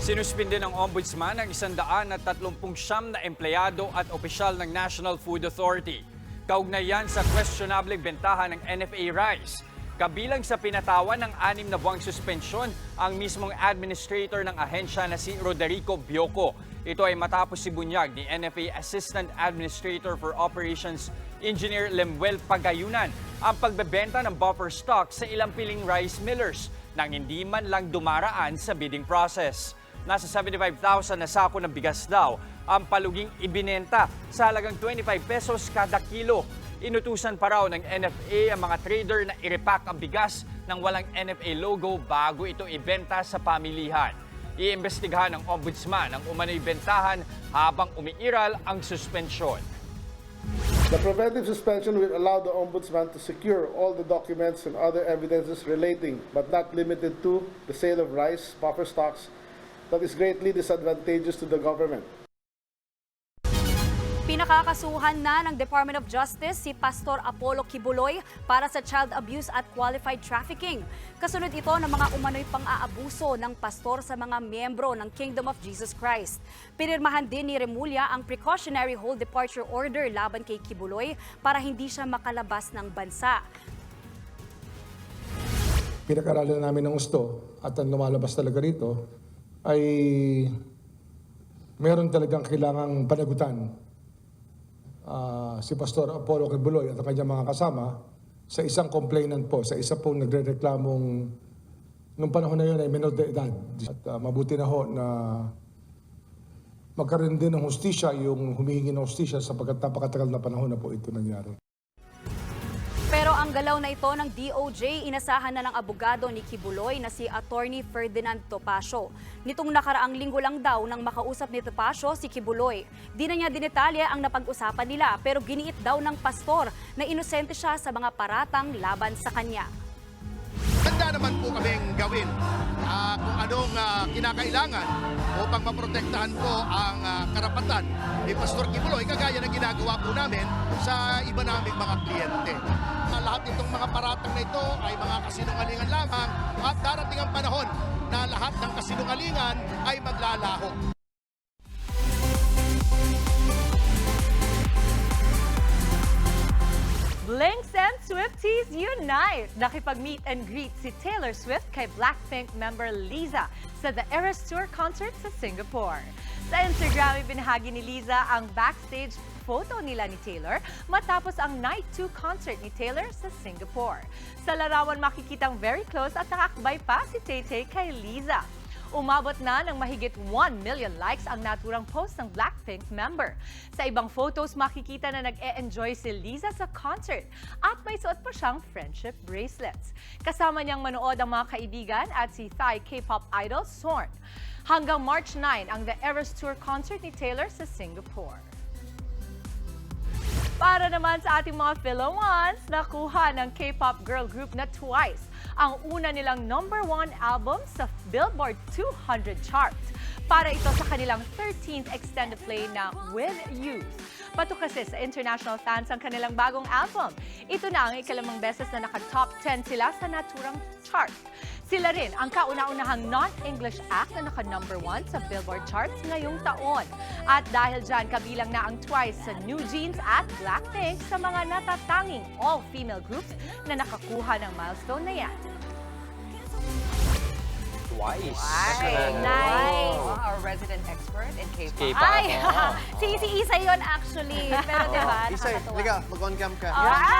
Sinuspinde ng Ombudsman ang 139 na empleyado at opisyal ng National Food Authority. Kaugnay yan sa questionable bentahan ng NFA rice. Kabilang sa pinatawan ng 6 na buwang suspensyon ang mismong administrator ng ahensya na si Roderico Bioco. Ito ay matapos sibunyag ni NFA Assistant Administrator for Operations Engineer Lemuel Pagayunan ang pagbebenta ng buffer stock sa ilang piling rice millers nang hindi man lang dumaraan sa bidding process. Nasa 75,000 na sako ng bigas daw ang paluging ibinenta sa halagang 25 pesos kada kilo. Inutusan pa raw ng NFA ang mga trader na i-repack ang bigas ng walang NFA logo bago ito ibenta sa pamilihan. Iimbestigahan ng Ombudsman ang umano'y bentahan habang umiiral ang suspensyon. The preventive suspension will allow the Ombudsman to secure all the documents and other evidences relating, but not limited to, the sale of rice, buffer stocks, that is greatly disadvantageous to the government. Pinakakasuhan na ng Department of Justice si Pastor Apollo Kibuloy para sa child abuse at qualified trafficking. Kasunod ito ng mga umano'y pang-aabuso ng pastor sa mga miyembro ng Kingdom of Jesus Christ. Pinirmahan din ni Remulla ang precautionary hold departure order laban kay Kibuloy para hindi siya makalabas ng bansa. Pinag-aralan namin ng gusto at ang lumalabas talaga rito ay meron talagang kailangang panagutan si Pastor Apollo Kibuloy at ang kanyang mga kasama sa isang complainant po, sa isa pong nagre-reklamong nung panahon na yun ay menor de edad. At mabuti na ho na magkaroon din ng hustisya yung humihingi ng hustisya sapagkat napakatagal na panahon na po ito nangyari. Pero ang galaw na ito ng DOJ, inasahan na ng abogado ni Kibuloy na si Attorney Ferdinand Topacio. Nitong nakaraang linggo lang daw nang makausap ni Topacio si Kibuloy. Di na niya dinetalye ang napag-usapan nila pero giniit daw ng pastor na inosente siya sa mga paratang laban sa kanya. Handa naman po kaming gawin kung anong kinakailangan upang maprotektahan po ang karapatan ni Pastor Kibuloy kagaya ng ginagawa po namin sa iba naming mga kliyente. Lahat itong mga paratang na ito ay mga kasinungalingan lamang at darating ang panahon na lahat ng kasinungalingan ay maglalaho. Blinks and Swifties unite! Nakipag-meet and greet si Taylor Swift kay Blackpink member Lisa sa The Eras Tour concert sa Singapore. Sa Instagram, ibinahagi ni Lisa ang backstage photo nila ni Taylor matapos ang Night 2 concert ni Taylor sa Singapore. Sa larawan makikitang very close at nakakbay pa si Tay-Tay kay Lisa. Umabot na ng mahigit 1 million likes ang naturang post ng Blackpink member. Sa ibang photos, makikita na nag-e-enjoy si Lisa sa concert at may suot pa siyang friendship bracelets. Kasama niyang manood ang mga kaibigan at si Thai K-pop idol Sorn. Hanggang March 9 ang The Eras Tour concert ni Taylor sa Singapore. Para naman sa ating mga fellow ones, nakuha ng K-pop girl group na Twice ang una nilang #1 album sa Billboard 200 chart. Para ito sa kanilang 13th extended play na With You. Patok kasi sa international fans ang kanilang bagong album. Ito na ang ikalimang beses na naka-top 10 sila sa naturang chart. Sila rin ang kauna-unahang non-English act na naka-1 sa Billboard charts ngayong taon. At dahil dyan, kabilang na ang Twice sa New Jeans at Blackpink sa mga natatanging all-female groups na nakakuha ng milestone na yan. Twice. Nice. Our resident expert in K-pop. Ay, si Isa yun actually. Pero diba, Isay, nakakatawa. liga, mag-on cam ka.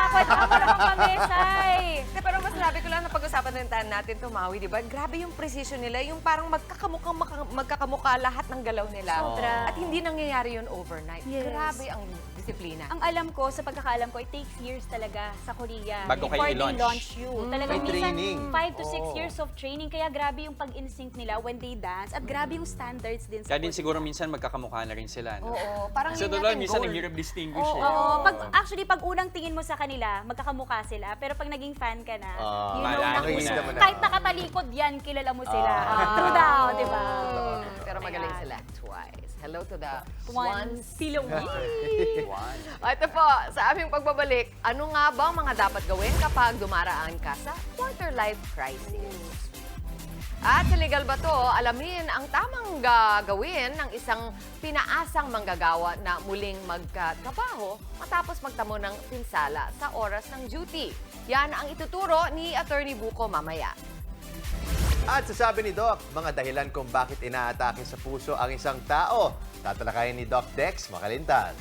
Kwento ka mo naman kami, Sai. Pero mas sabi ko lang na pag-usapan din natin tumawi, di ba? Grabe yung precision nila, yung parang magkakamukha lahat ng galaw nila. Sobra. At hindi nangyayari yun overnight. Yes. Grabe ang disiplina. Ang alam ko, sa pagkakaalam ko, it takes years talaga sa Korea. Bago kayo before they i-launch. launch you. Talagang May minsan training. 5 to 6 years of training. Kaya grabe yung pag-insync nila when they dance. At grabe yung standards din sa Kaya din siguro minsan magkakamukha na rin sila. No? Oo, parang So yun doon natin minsan goal. nag-hirap distinguish Oo, eh. actually, pag unang tingin mo sa kanila, magkakamukha sila. Pero pag naging fan ka na, you know na kung makikita mo na. kahit nakatalikod yan, kilala mo sila. True daw, di ba? Pero magaling sila. Twice. Hello to the Ones. Silongi. Ito po, sa aming pagbabalik, ano nga ba ang mga dapat gawin kapag dumaraan ka sa quarter-life crisis? At sa Legal Bato, alamin ang tamang gagawin ng isang pinaasang manggagawa na muling magkatrabaho matapos magtamo ng pinsala sa oras ng duty. Yan ang ituturo ni Attorney Buko mamaya. At sasabi ni Doc, mga dahilan kung bakit inaatake sa puso ang isang tao. Tatalakayin ni Doc Dex Makalintal.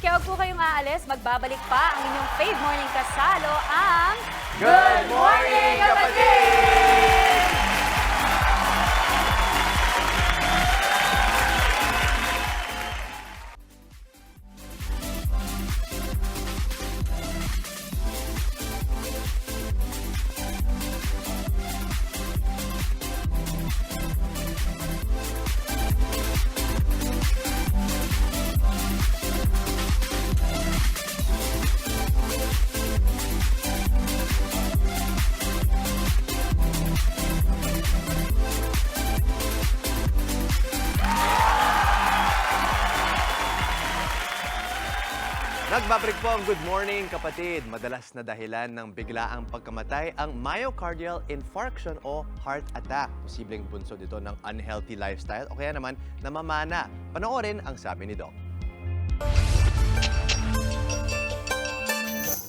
Kaya huwag po kayong aalis, magbabalik pa ang inyong Fave Morning Kasalo, ang Good Morning, Kapatid! Nagbabalik po ang Good Morning, kapatid. Madalas na dahilan ng biglaang pagkamatay ang myocardial infarction o heart attack. Posibleng bunso dito ng unhealthy lifestyle o kaya naman namamana. Panoorin ang sabi ni Doc.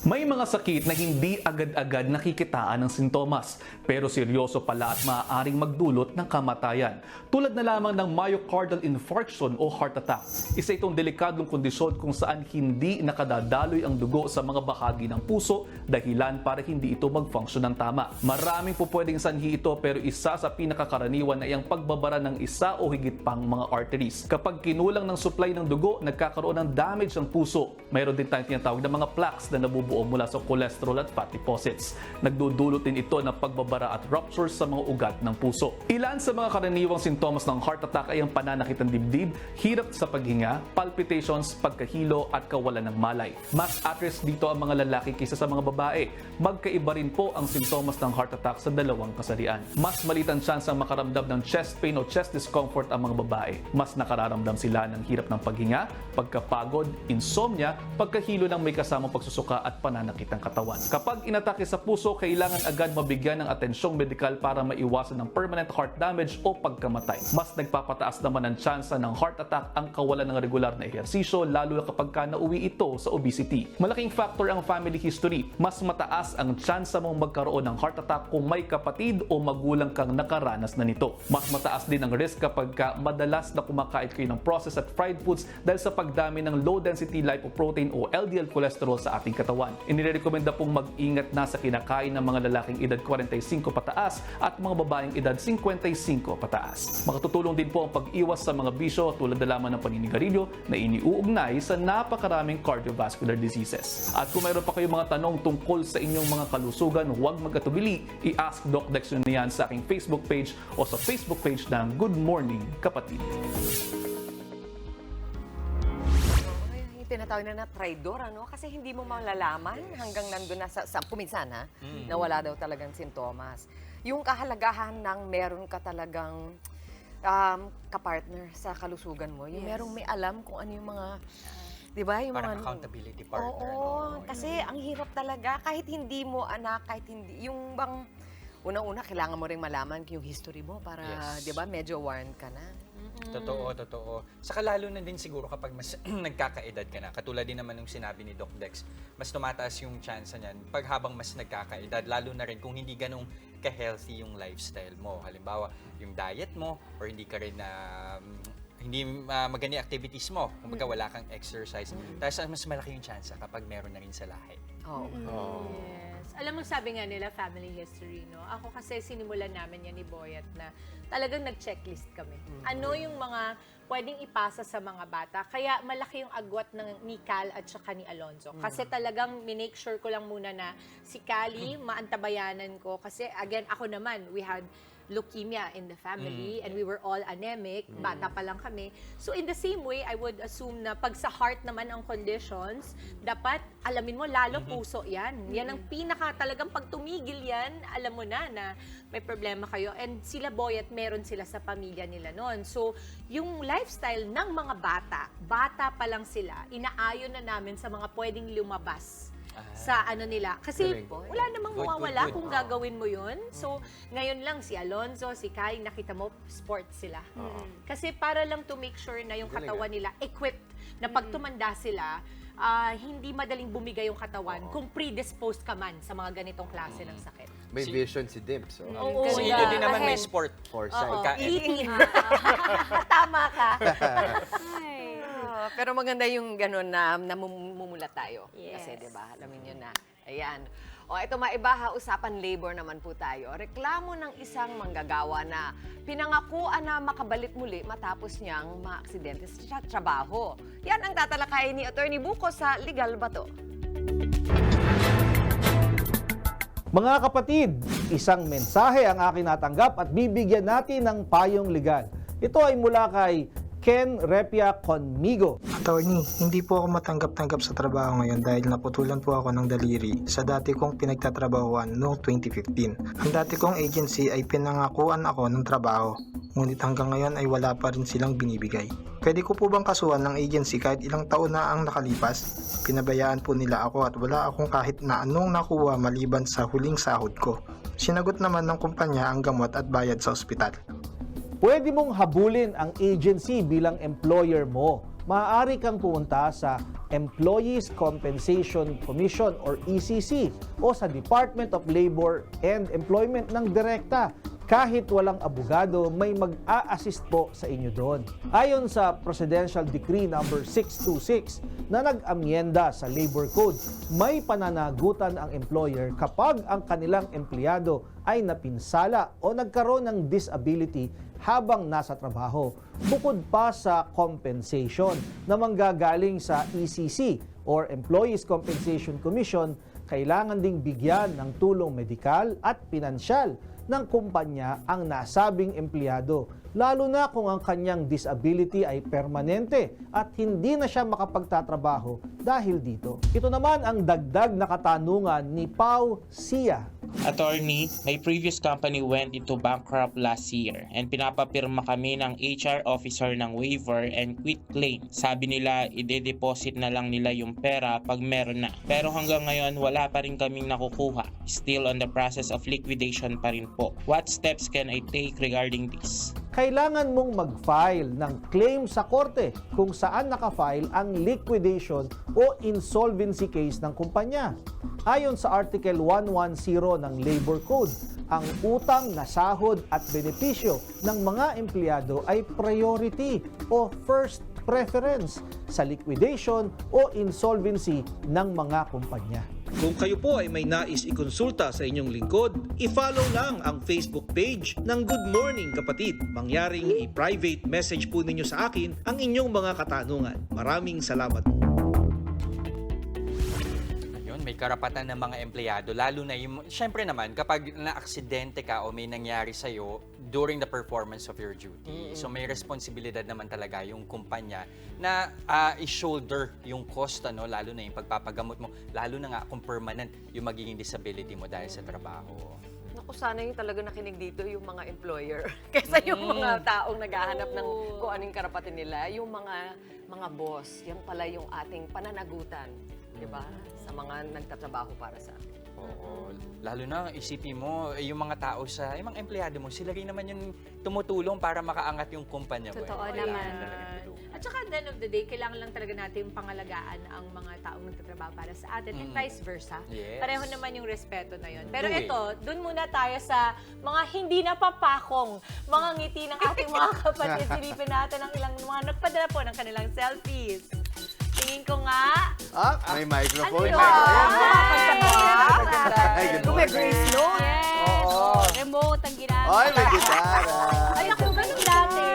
May mga sakit na hindi agad-agad nakikitaan ng sintomas, pero seryoso pala at maaaring magdulot ng kamatayan. Tulad na lamang ng myocardial infarction o heart attack. Isa itong delikadong kondisyon kung saan hindi nakadadaloy ang dugo sa mga bahagi ng puso, dahilan para hindi ito mag-function ng tama. Maraming po pwedeng sanhi ito, pero isa sa pinakakaraniwan ay ang pagbabara ng isa o higit pang mga arteries. Kapag kinulang ng supply ng dugo, nagkakaroon ng damage ng puso. Mayroon din tayong tinatawag na mga plaques na nabubuo mula sa cholesterol at fat deposits. Nagdudulot din ito ng pagbabara at ruptures sa mga ugat ng puso. Ilan sa mga karaniwang sintomas ng heart attack ay ang pananakit ng dibdib, hirap sa paghinga, palpitations, pagkahilo at kawalan ng malay. Mas at risk dito ang mga lalaki kaysa sa mga babae. Magkaiba rin po ang sintomas ng heart attack sa dalawang kasarian. Mas maliit ang chance ang makaramdam ng chest pain o chest discomfort ang mga babae. Mas nakararamdam sila ng hirap ng paghinga, pagkapagod, insomnia, pagkahilo ng may kasamang pagsusuka at pananakit ng katawan. Kapag inatake sa puso, kailangan agad mabigyan ng atensyong medikal para maiwasan ng permanent heart damage o pagkamatay. Mas nagpapataas naman ang tsansa ng heart attack ang kawalan ng regular na ehersisyo, lalo na kapag nauwi ito sa obesity. Malaking factor ang family history. Mas mataas ang tsansa mong magkaroon ng heart attack kung may kapatid o magulang kang nakaranas na nito. Mas mataas din ang risk kapag madalas na kumakain kayo ng processed at fried foods dahil sa pagdami ng low density lipoprotein o LDL cholesterol sa ating katawan. Inirekomenda pong mag-ingat na sa kinakain ng mga lalaking edad 45 pataas at mga babaeng edad 55 pataas. Makatutulong din po ang pag-iwas sa mga bisyo tulad na lamang ng paninigarilyo na iniuugnay sa napakaraming cardiovascular diseases. At kung mayroon pa kayong mga tanong tungkol sa inyong mga kalusugan, huwag mag-atubili. I-ask Doc Dex nyo yan sa aking Facebook page o sa Facebook page ng Good Morning, Kapatid. Tinatawag na traidor, ano? Kasi hindi mo malalaman hanggang nandun na sa kuminsan, ha? Na wala daw talagang sintomas. Yung kahalagahan ng meron ka talagang kapartner sa kalusugan mo, yung merong may alam kung ano yung mga, di ba? Yung Parang mga, accountability partner. oo, kasi ang hirap talaga, kahit hindi mo anak, kahit hindi, yung bang, unang-una, kailangan mo rin malaman yung history mo para, di ba, medyo warned ka na. Totoo. Saka lalo na din siguro kapag mas nagkakaedad ka na. Katulad din naman nung sinabi ni Doc Dex, mas tumataas yung chance niyan pag habang mas nagkakaedad. Lalo na rin kung hindi ganong ka-healthy yung lifestyle mo. Halimbawa, yung diet mo or hindi ka rin hindi maganda yung activities mo. Kumbaga wala kang exercise. Tapos mas malaki yung chance kapag meron na rin sa lahi. Yes. Alam mo, sabi nga nila, family history, no? Ako kasi sinimulan namin yan ni Boyet na talagang nag-checklist kami. Ano yung mga pwedeng ipasa sa mga bata. Kaya malaki yung agwat ni Cal at saka ni Alonzo. Kasi talagang minake sure ko lang muna na si Cali, maantabayanan ko. Kasi again, ako naman, we had leukemia in the family and we were all anemic, bata pa lang kami. So in the same way, I would assume na pag sa heart naman ang conditions, dapat alamin mo lalo puso yan. Yan ang pinaka talagang pag tumigil yan, alam mo na may problema kayo. And sila Boyet, meron sila sa pamilya nila noon. So yung lifestyle ng mga bata pa lang sila, inaayon na namin sa mga pwedeng lumabas sa ano nila. Kasi wala namang mawawala kung gagawin mo yun. So, ngayon lang si Alonzo, si Kai, nakita mo, sports sila. Kasi para lang to make sure na yung katawan nila equipped na pag tumanda sila, hindi madaling bumigay yung katawan kung predisposed ka man sa mga ganitong klase ng sakit. May vision si Dimps. Kasi ito din naman may sport foresight. Tama ka. Pero maganda yung gano'n na namumula tayo. Kasi, di ba, alamin nyo na. Ayan. O, ito maibaha, usapan labor naman po tayo. Reklamo ng isang manggagawa na pinangakuan na makabalik muli matapos niyang maaksidente sa trabaho. Yan ang tatalakayin ni Attorney Buko sa Legal Bato. Mga kapatid, isang mensahe ang aking natanggap at bibigyan natin ng payong legal. Ito ay mula kay Ken Repia Conmigo. Attorney, hindi po ako matanggap-tanggap sa trabaho ngayon dahil naputulan po ako ng daliri sa dati kong pinagtatrabahuan noong 2015. Ang dati kong agency ay pinangakuan ako ng trabaho, ngunit hanggang ngayon ay wala pa rin silang binibigay. Pwede ko po bang kasuhan ng agency kahit ilang taon na ang nakalipas? Pinabayaan po nila ako at wala akong kahit na anong nakuha maliban sa huling sahod ko. Sinagot naman ng kumpanya ang gamot at bayad sa ospital. Pwede mong habulin ang agency bilang employer mo. Maaari kang pumunta sa Employees Compensation Commission or ECC o sa Department of Labor and Employment ng direkta. Kahit walang abogado, may mag-a-assist po sa inyo doon. Ayon sa Presidential Decree number 626 na nag-amyenda sa Labor Code, may pananagutan ang employer kapag ang kanilang empleyado ay napinsala o nagkaroon ng disability habang nasa trabaho. Bukod pa sa compensation na manggagaling sa ECC or Employees Compensation Commission, kailangan ding bigyan ng tulong medikal at pinansyal ng kumpanya ang nasabing empleyado, lalo na kung ang kanyang disability ay permanente at hindi na siya makapagtatrabaho dahil dito. Ito naman ang dagdag na katanungan ni Pau Sia. Attorney, my previous company went into bankrupt last year and pinapapirma kami ng HR officer ng waiver and quit claim. Sabi nila, ide-deposit na lang nila yung pera pag meron na. Pero hanggang ngayon, wala pa rin kaming nakukuha. Still on the process of liquidation pa rin po. What steps can I take regarding this? Kailangan mong mag-file ng claim sa korte kung saan nakafile ang liquidation o insolvency case ng kumpanya. Ayon sa Article 110 ng Labor Code, ang utang na sahod at benepisyo ng mga empleyado ay priority o first preference sa liquidation o insolvency ng mga kumpanya. Kung kayo po ay may nais ikonsulta sa inyong lingkod, i-follow lang ang Facebook page ng Good Morning Kapatid. Mangyaring i-private message po ninyo sa akin ang inyong mga katanungan. Maraming salamat. May karapatan ng mga empleyado, lalo na yung, syempre naman, kapag na-aksidente ka o may nangyari sa'yo during the performance of your duty. So may responsibilidad naman talaga yung kumpanya na i-shoulder yung cost, lalo na yung pagpapagamot mo, lalo na nga kung permanent yung magiging disability mo dahil sa trabaho. Naku, sana yung talaga nakinig dito yung mga employer kaysa yung mga taong naghahanap ng kung anong karapatan nila. Yung mga boss, yan pala yung ating pananagutan. Diba? Sa mga nagtatrabaho para sa atin. Oo. Lalo na, isipin mo, yung mga tao yung mga empleyado mo, sila rin naman yung tumutulong para makaangat yung kumpanya mo. Totoo naman. At saka at the end of the day, kailangan lang talaga natin pangalagaan ang mga taong nagtatrabaho para sa atin and vice versa. Yes. Pareho naman yung respeto na yun. Pero ito, dun muna tayo sa mga hindi napapakong mga ngiti ng ating mga kapatid. Silipin natin ang ilang mga nagpadala po ng kanilang selfies. Tingin ko nga. May microphone. Ano? May Grace Note. Yes. Remote ang ginamit. Ay, may gitara. Ay, ako, ganun dati.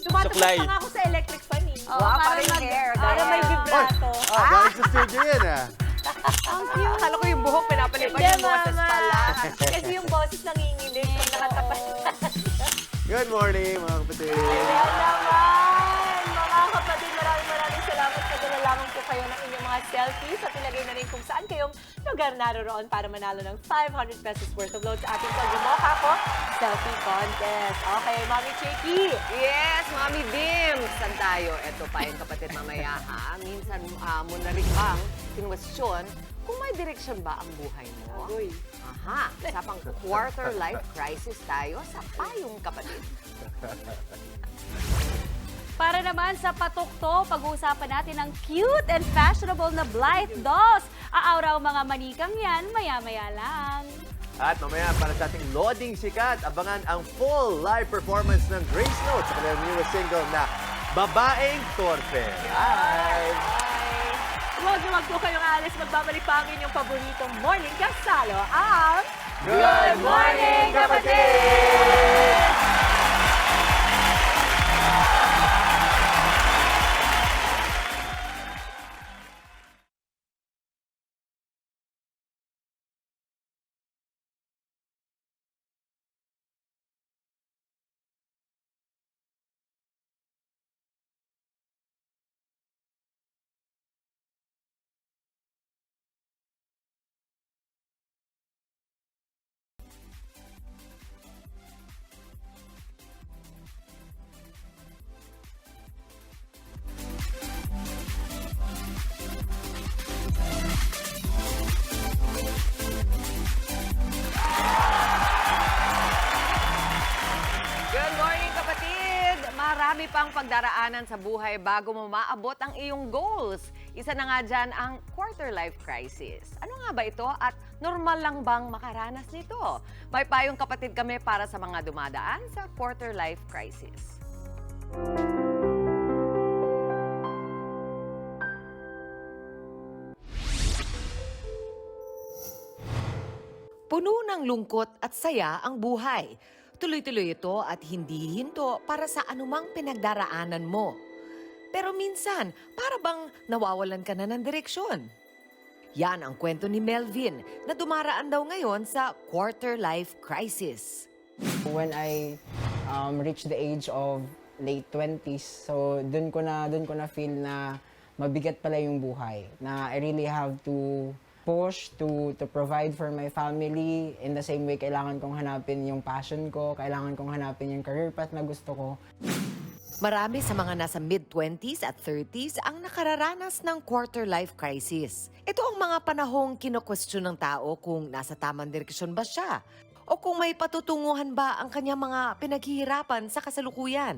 Tumatapos Supply. pa nga ako sa electric fan eh. Para hair. Para may vibrato. Galing sa studio yan Ang cute. Akala ko yung buhok pinapalipan yung boses pala. Kasi yung boses nanginginig pag nakatapat. Good morning, mga kapatid. Hello naman! Mga kapatid, maraming salamat sa lamang po kayo ng inyong mga selfies at ilagay na rin kung saan kayong lugar naroon para manalo ng 500 pesos worth of load sa ating Pagbumoka ko selfie contest. Okay, Mami Cheeky. Yes, Mami Bim. Saan tayo? Ito pa yung kapatid mamaya ha. Minsan mo na rin bang kinwestiyon kung may direksyon ba ang buhay mo? Aha, usapang quarter life crisis tayo sa payong kapatid. Para naman sa patukto, pag-uusapan natin ang cute and fashionable na Blythe dolls. Aauraw mga manikang yan, maya-maya lang. At mamaya para sa ating loading sikat, abangan ang full live performance ng Grace Note sa kanilang newest single na Babaeng Torpe. Hi! Huwag po kayong alis. Magbabalik pa ang inyong paboritong morning kasalo ang Good Morning, Kapatid! marami pang pagdaraanan sa buhay bago mo maabot ang iyong goals. Isa na nga dyan ang quarter-life crisis. Ano nga ba ito at normal lang bang makaranas nito? May payong kapatid kami para sa mga dumadaan sa quarter-life crisis. Puno ng lungkot at saya ang buhay. Tuloy-tuloy ito at hindi hinto para sa anumang pinagdaraanan mo. Pero minsan, para bang nawawalan ka na ng direksyon? Yan ang kwento ni Melvin na dumaraan daw ngayon sa quarter-life crisis. When I reached the age of late 20s, so dun ko na feel na mabigat pala yung buhay. Na I really have to push to provide for my family. In the same way, kailangan kong hanapin yung passion ko, kailangan kong hanapin yung career path na gusto ko. Marami sa mga nasa mid-20s at 30s ang nakararanas ng quarter-life crisis. Ito ang mga panahong kino-question ng tao kung nasa tamang direksyon ba siya o kung may patutunguhan ba ang kanyang mga pinaghihirapan sa kasalukuyan.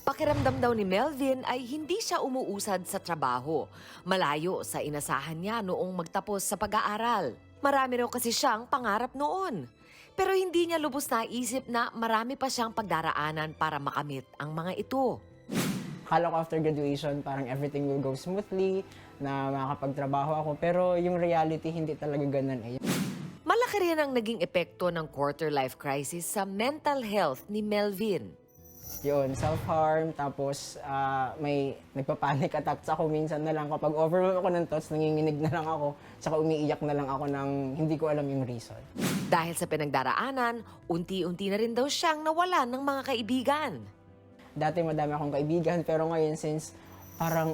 Pakiramdam daw ni Melvin ay hindi siya umuusad sa trabaho. Malayo sa inasahan niya noong magtapos sa pag-aaral. Marami raw kasi siyang pangarap noon. Pero hindi niya lubos na isip na marami pa siyang pagdaraanan para makamit ang mga ito. Akala ko after graduation, parang everything will go smoothly, na makakapagtrabaho ako. Pero yung reality, hindi talaga ganun eh. Malaki rin ang naging epekto ng quarter-life crisis sa mental health ni Melvin. Yun, self-harm, tapos may nagpa-panic attacks ako minsan na lang. Kapag overwhelmed ako ng thoughts, nanginginig na lang ako, saka umiiyak na lang ako ng hindi ko alam yung reason. Dahil sa pinagdaraanan, unti-unti na rin daw siyang nawalan ng mga kaibigan. Dati madami akong kaibigan, pero ngayon since parang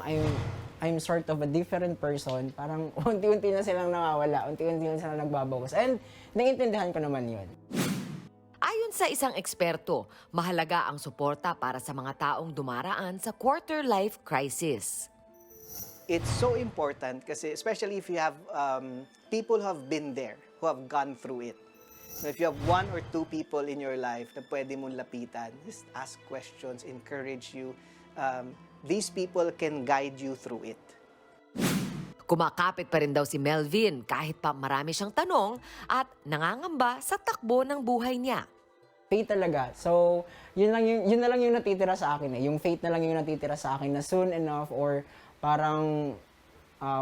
I'm sort of a different person, parang unti-unti na silang nawawala, unti-unti na silang nagbabawas. And naiintindihan ko naman yun. Ayon sa isang eksperto, mahalaga ang suporta para sa mga taong dumaraan sa quarter-life crisis. It's so important kasi especially if you have people who have been there, who have gone through it. So if you have one or two people in your life na pwede mong lapitan, just ask questions, encourage you. These people can guide you through it. Kumakapit pa rin daw si Melvin kahit pa marami siyang tanong at nangangamba sa takbo ng buhay niya. Faith talaga. So, yun na lang yung natitira sa akin eh. Yung faith na lang yung natitira sa akin na soon enough or parang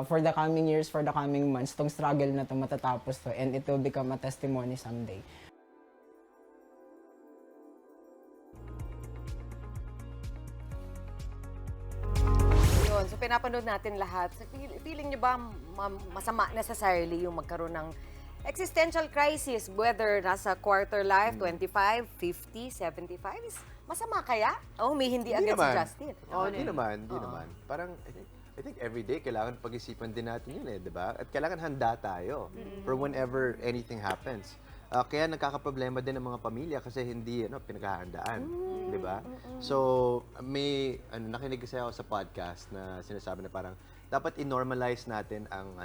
for the coming years, for the coming months, tong struggle na to matatapos to and it will become a testimony someday. So pinapanood natin lahat. Feeling niyo ba masama necessarily yung magkaroon ng existential crisis, whether nasa quarter life, 25, 50, 75, is masama kaya? O humihindi agad si Justin? Hindi naman. Parang, I think every day kailangan pag-isipan din natin yun di ba? At kailangan handa tayo for whenever anything happens. Kaya nagkakaproblema din ng mga pamilya kasi hindi pinaghahandaan, di ba? So, may nakinig kasi ako sa podcast na sinasabi na parang dapat i-normalize natin ang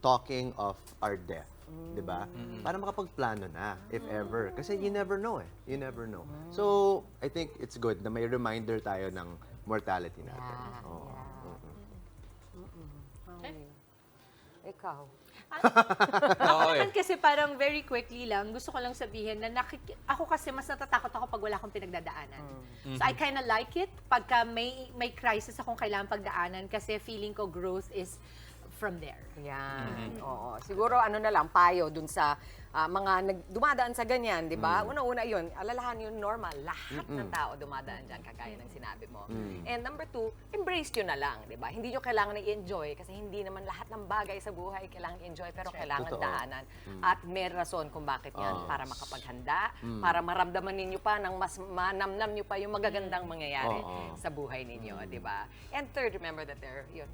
talking of our death, di ba? Para makapagplano na if ever. Kasi you never know eh. You never know. So, I think it's good na may reminder tayo ng mortality natin. Ikaw. Kasi parang very quickly lang, gusto ko lang sabihin na ako kasi mas natatakot ako pag wala akong pinagdadaanan. So I kinda like it pagka may crisis akong kailangan pagdaanan kasi feeling ko growth is from there. Yan. Oo. Siguro na lang, payo dun sa mga dumadaan sa ganyan, di ba? Una-una yun, alalahan yun normal. Lahat ng tao dumadaan dyan, kagaya ng sinabi mo. And number 2, embrace nyo na lang, di ba? Hindi nyo kailangan i-enjoy kasi hindi naman lahat ng bagay sa buhay kailangan i-enjoy, pero kailangan daanan. At may rason kung bakit yan, para makapaghanda, para maramdaman ninyo pa ng mas manamnam nyo pa yung magagandang mangyayari sa buhay ninyo, di ba? And third, remember that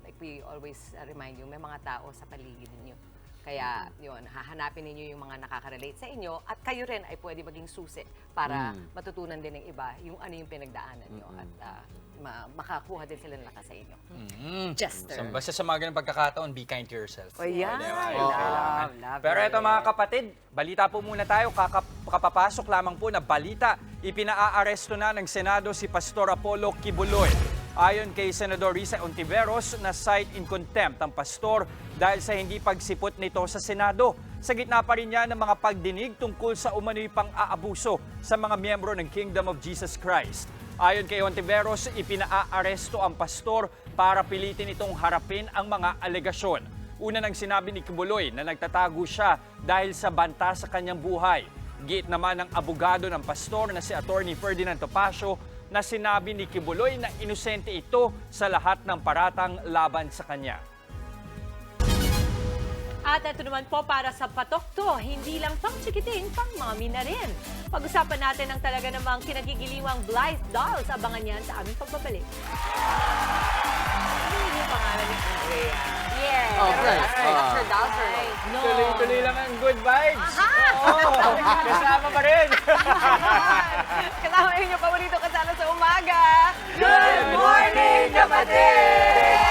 like we always remind you, may mga tao sa paligid ninyo. Kaya yun, hahanapin ninyo yung mga nakaka-relate sa inyo at kayo rin ay pwede maging susi para matutunan din ng iba yung ano yung pinagdaanan nyo at makakuha din sila ng lakas sa inyo. Jester. So, basta sa mga ganung pagkakataon, be kind to yourself. Oh, yeah. Pero ito mga kapatid, balita po muna tayo. Kakapapasok lamang po na balita. ipinaaaresto na ng Senado si Pastor Apollo Kibuloy. Ayon kay Senador Risa Ontiveros, na cite in contempt ang pastor dahil sa hindi pagsipot nito sa Senado. Sa gitna pa rin niya ng mga pagdinig tungkol sa umano'y pang-aabuso sa mga miyembro ng Kingdom of Jesus Christ. Ayon kay Ontiveros, ipinaaresto ang pastor para pilitin itong harapin ang mga alegasyon. Una nang sinabi ni Kibuloy na nagtatago siya dahil sa banta sa kanyang buhay. Giit naman ng abogado ng pastor na si Attorney Ferdinand Topacio na sinabi ni Kibuloy na inosente ito sa lahat ng paratang laban sa kanya. At ito naman po para sa patok to, hindi lang pang chikiting, pang mommy na rin. Pag-usapan natin ang talaga namang kinagigiliwang Blythe Dolls. Abangan yan sa aming pagbabalik. Hindi yung pangalan ni Andrea. Yes. Oh, right. After dolls or no? Tuloy-tuloy lang ang good vibes. Aha! Oo, kasama pa rin. Kasama yun yung paborito kasama sa umaga. Good morning, kapatid!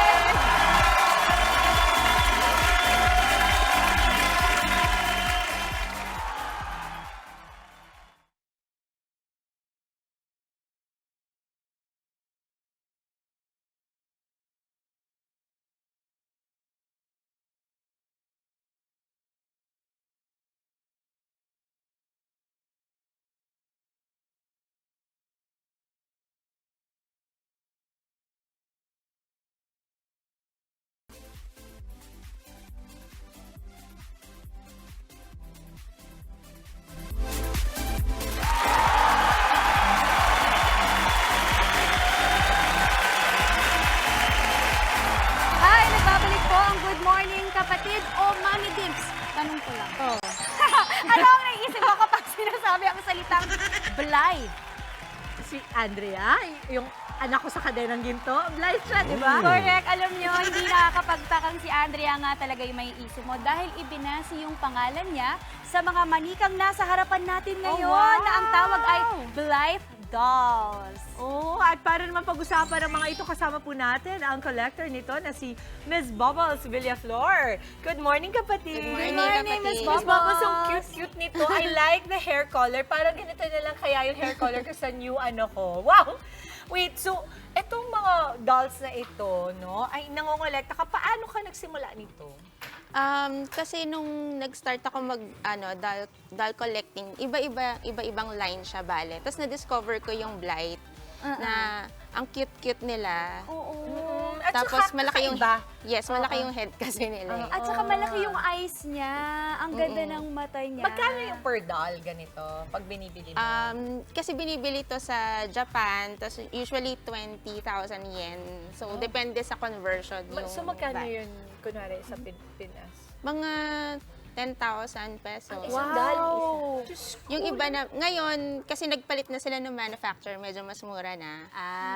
Kapatid o Mami Dimps? Tanong ko lang. Oh. Ano ang naiisip mo kapag sinasabi ang salitang Blythe? Si Andrea, yung anak ko sa kadenang ginto, Blythe siya, di ba? Correct. Alam nyo, hindi nakakapagtakang si Andrea nga talaga yung may isip mo dahil ibinasi yung pangalan niya sa mga manikang nasa harapan natin ngayon na ang tawag ay Blythe Dolls. Oh, at para naman pag-usapan ng mga ito, kasama po natin ang collector nito na si Ms. Bubbles Villaflor. Good morning, kapatid. Good morning, Ms. Bubbles. Ms. Bubbles, ang cute-cute nito. I like the hair color. Parang ganito na lang kaya yung hair color ko sa new ano ko. Wow! Wait, so, etong mga dolls na ito, no, ay nangongolekta ka. Paano ka nagsimula nito? Kasi nung nag-start ako doll collecting, iba-ibang line siya, bale. Tapos na-discover ko yung Blythe na ang cute-cute nila. Oo. At tapos malaki yung Yes, malaki yung head kasi nila. At saka malaki yung eyes niya. Ang ganda ng mata niya. Magkano yung per doll ganito pag binibili mo? Kasi binibili to sa Japan, tapos usually 20,000 yen. So, depende sa conversion. So, magkano yun, kunwari, sa Pinas? Mga 10,000 pesos. Isang doll? Yung iba na, ngayon, kasi nagpalit na sila ng manufacturer, medyo mas mura na.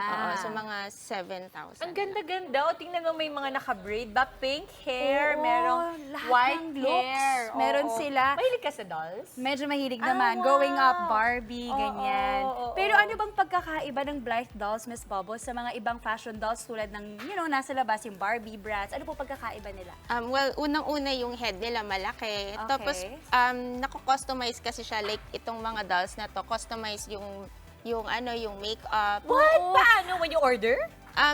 Oo, so mga 7,000. Ang ganda-ganda. O, tingnan mo, may mga naka-braid ba? Pink hair, Oo, merong lahat white ng looks. hair. Meron Oo. sila. Mahilig ka sa dolls? Medyo mahilig naman. Going up, Barbie, ganyan. oo, Pero ano bang pagkakaiba ng Blythe Dolls, Miss Bubbles, sa mga ibang fashion dolls tulad ng, nasa labas yung Barbie, Bratz? Ano po pagkakaiba nila? Well, unang-una yung head nila malaki. Tapos, nako-customize kasi siya. Like, itong mga dolls na to, customize yung makeup. What? Paano? When you order?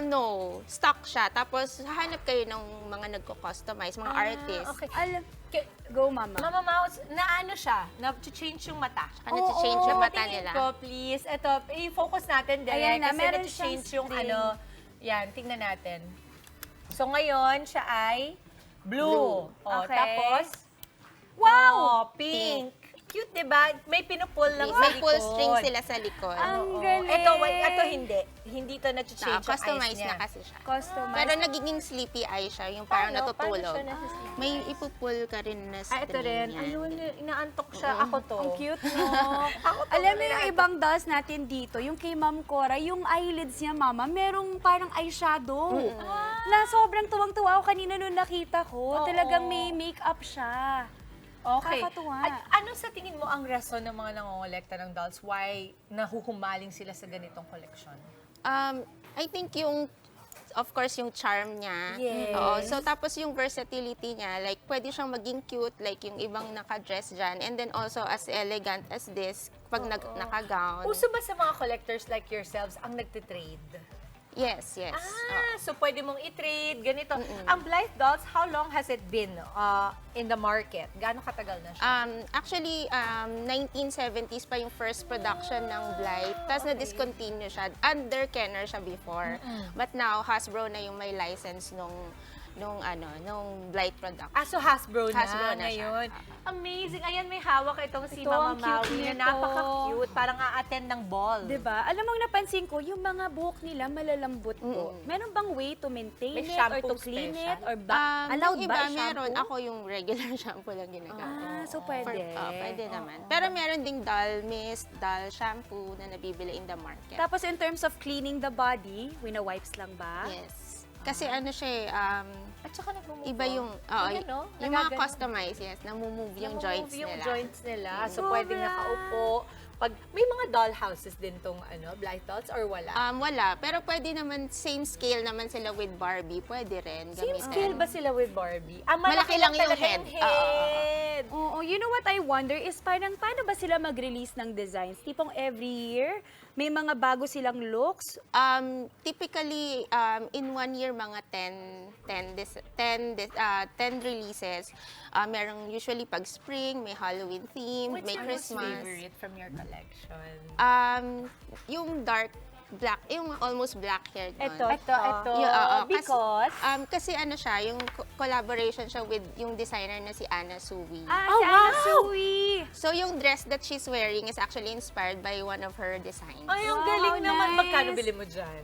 No. Stock siya. Tapos, hahanap kayo ng mga nagko-customize, mga artists. Okay. Go, Mama. Mama Mouse, na ano siya? Na-change yung mata. Na-change yung mata tingin nila. ko, please. Ito, i-focus natin din. Ayan na, kasi meron na-change siyang yung string. yan, tingnan natin. So, ngayon, siya ay blue. Okay. Tapos, wow! Pink. Cute, diba? May pinupul lang sa May likod. full string sila sa likod. Ang galing. Ito hindi. Hindi to na-change yung eyes Customize niya. na kasi siya. Customize. Pero nagiging sleepy eye siya, yung parang Paano? natutulog. Paano siya nasa-sleepy May ipupul ka rin na string. Ito rin. yan. Ayun, inaantok siya. Ako to. Ang cute, no? Alam mo yung ibang dolls natin dito, yung kay Ma'am Cora, yung eyelids niya, Mama, merong parang eyeshadow. Na sobrang tuwang-tuwa ako kanina nung nakita ko. Talagang may makeup siya. Okay. Kakatuwa. At ano sa tingin mo ang rason ng mga nangongolekta ng dolls? Why nahuhumaling sila sa ganitong koleksyon? I think yung of course, yung charm niya. Yes. Oo. So, tapos yung versatility niya, like, pwede siyang maging cute, like yung ibang naka-dress dyan. And then also, as elegant as this, pag naka-gown. Uso ba sa mga collectors like yourselves ang nagtitrade? Yes, yes. So pwede mong i-trade, ganito. Ang Blythe Dolls, how long has it been in the market? Gaano katagal na siya? Actually, 1970s pa yung first production ng Blythe. Tapos na-discontinue siya. Under Kenner siya before. But now, Hasbro na yung may license nung Blythe production. So Hasbro na ngayon. Amazing. Ayan, may hawak itong si Ito, Mama ang cute Maui na nito. napaka-cute. Parang a-attend ng ball. Diba? Alam mo, napansin ko, yung mga buhok nila malalambot po. Meron bang way to maintain May it or shampoo to clean special? it? Or allowed Yung ba iba, shampoo? meron. Ako yung regular shampoo lang ginagamit. So pwede. Pwede naman. Pero meron ding doll mist, doll shampoo na nabibili in the market. Tapos in terms of cleaning the body, wipes lang ba? Yes. Kasi ano siya at saka nagmumove iba yung, yung mga customized, yes, namumove yung joints yung nila. joints nila. So, Sobra. pwedeng nakaupo. Pag, may mga doll houses din tong Blythe Dolls or wala? Wala. Pero pwede naman, same scale naman sila with Barbie. Pwede rin Same gamitin. scale ba sila with Barbie? Malaki lang yung talaga head. head. Oo, you know what I wonder is paano ba sila mag-release ng designs? Tipong every year, may mga bago silang looks? Typically, in 1 year, mga 10 releases. Merong usually pag spring, may Halloween theme, may Christmas. What's your favorite from your collection? Yung dark black, yung almost black hair doon. Ito. Because? Kasi ano siya, yung collaboration siya with yung designer na si Anna Sui. Si Anna Sui! So yung dress that she's wearing is actually inspired by one of her designs. Ay, ang galing naman. Magkano bili mo dyan?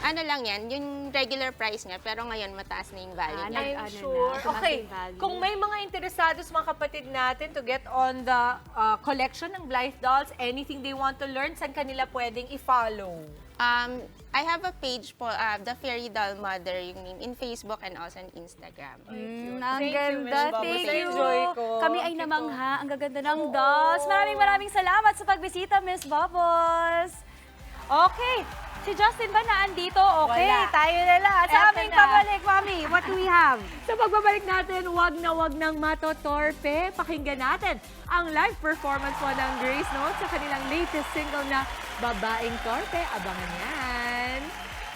Ano lang yan, yung regular price niya, pero ngayon mataas na yung value niya. I'm sure. Okay, kung may mga interesados mga kapatid natin to get on the collection ng Blythe Dolls, anything they want to learn, saan kanila pwedeng i-follow? I have a page po, The Fairy Doll Mother, yung name, in Facebook and also on Instagram. Ang Thank you, ganda. Miss Bubbles. Thank you. Enjoy ko. Kami ay namangha. Ang gaganda ng dolls. Maraming salamat sa pagbisita, Miss Bubbles. Okay. Si Justin ba naandito? Okay, Wala. tayo na lang. Sa Eto aming na. pabalik, Mami, what do we have? Sa pagbabalik natin, wag nang matotorpe. Pakinggan natin ang live performance po ng Grace Note sa kanilang latest single na Babaeng Torpe. Abangan yan.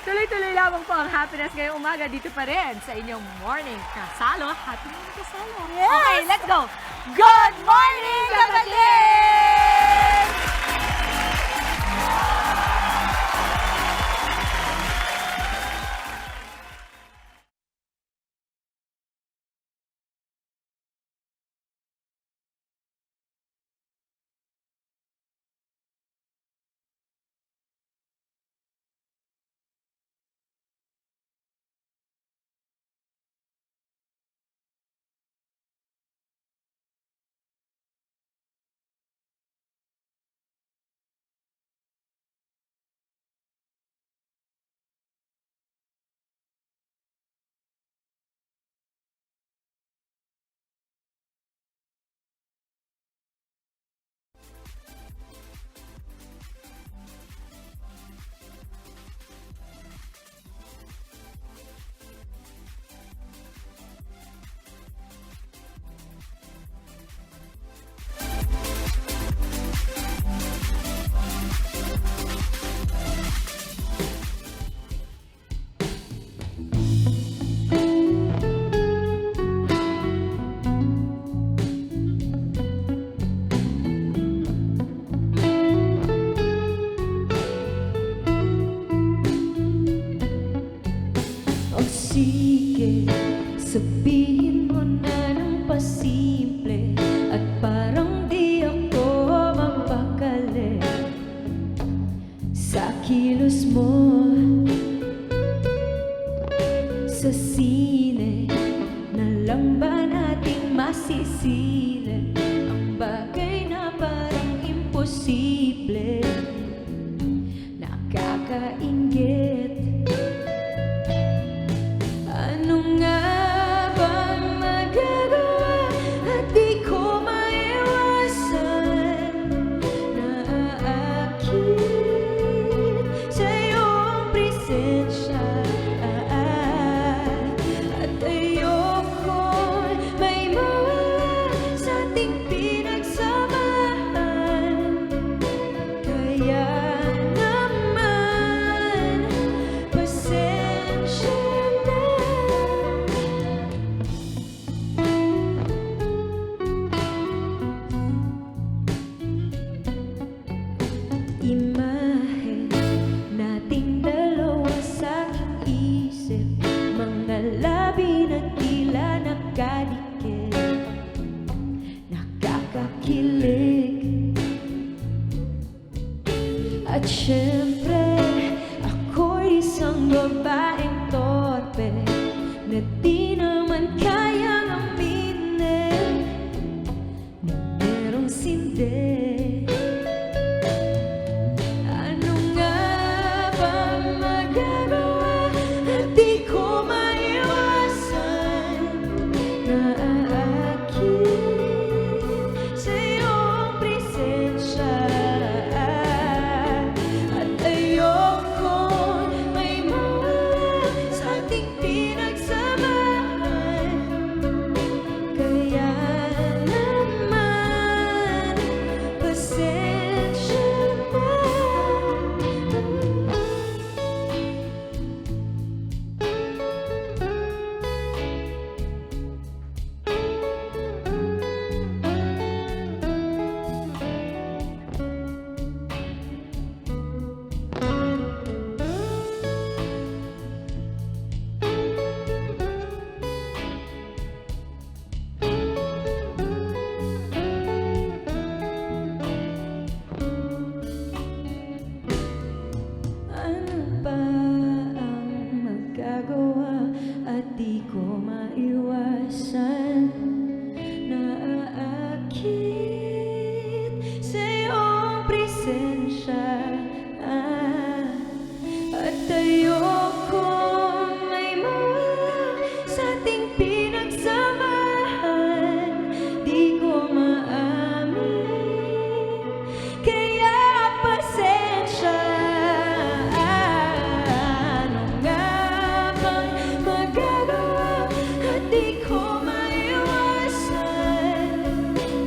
Tuloy-tuloy lamang po ang happiness ngayong umaga dito pa rin sa inyong morning kasalo. Happy morning kasalo. Yes! Okay, let's go. Good morning, kapatid! Sige, sabihin mo na ng pasimple at parang di ako mapakali sa kilos mo sa sine na lang ba nating masisile ang bagay na parang imposible nakakainggit. Ano nga bang magagawa at di ko maiwasan? Naaakit sa iyong presensya babaeng torpe na di naman kayang aminin na merong sindi. Ano nga bang magagawa at di ko maiwasan na aakit sa iyong presensya. At ayokong may mawala sa ating pinagsamahan. Kaya naman, pasensya na. Ano ba ang magagawa at di ko maiwasan na aakit sa iyong presensya. At ayokong may mawala sa ating pinagsamahan. Di ko maamin, kaya pasensya. Ano nga bang magagawa at di ko maiwasan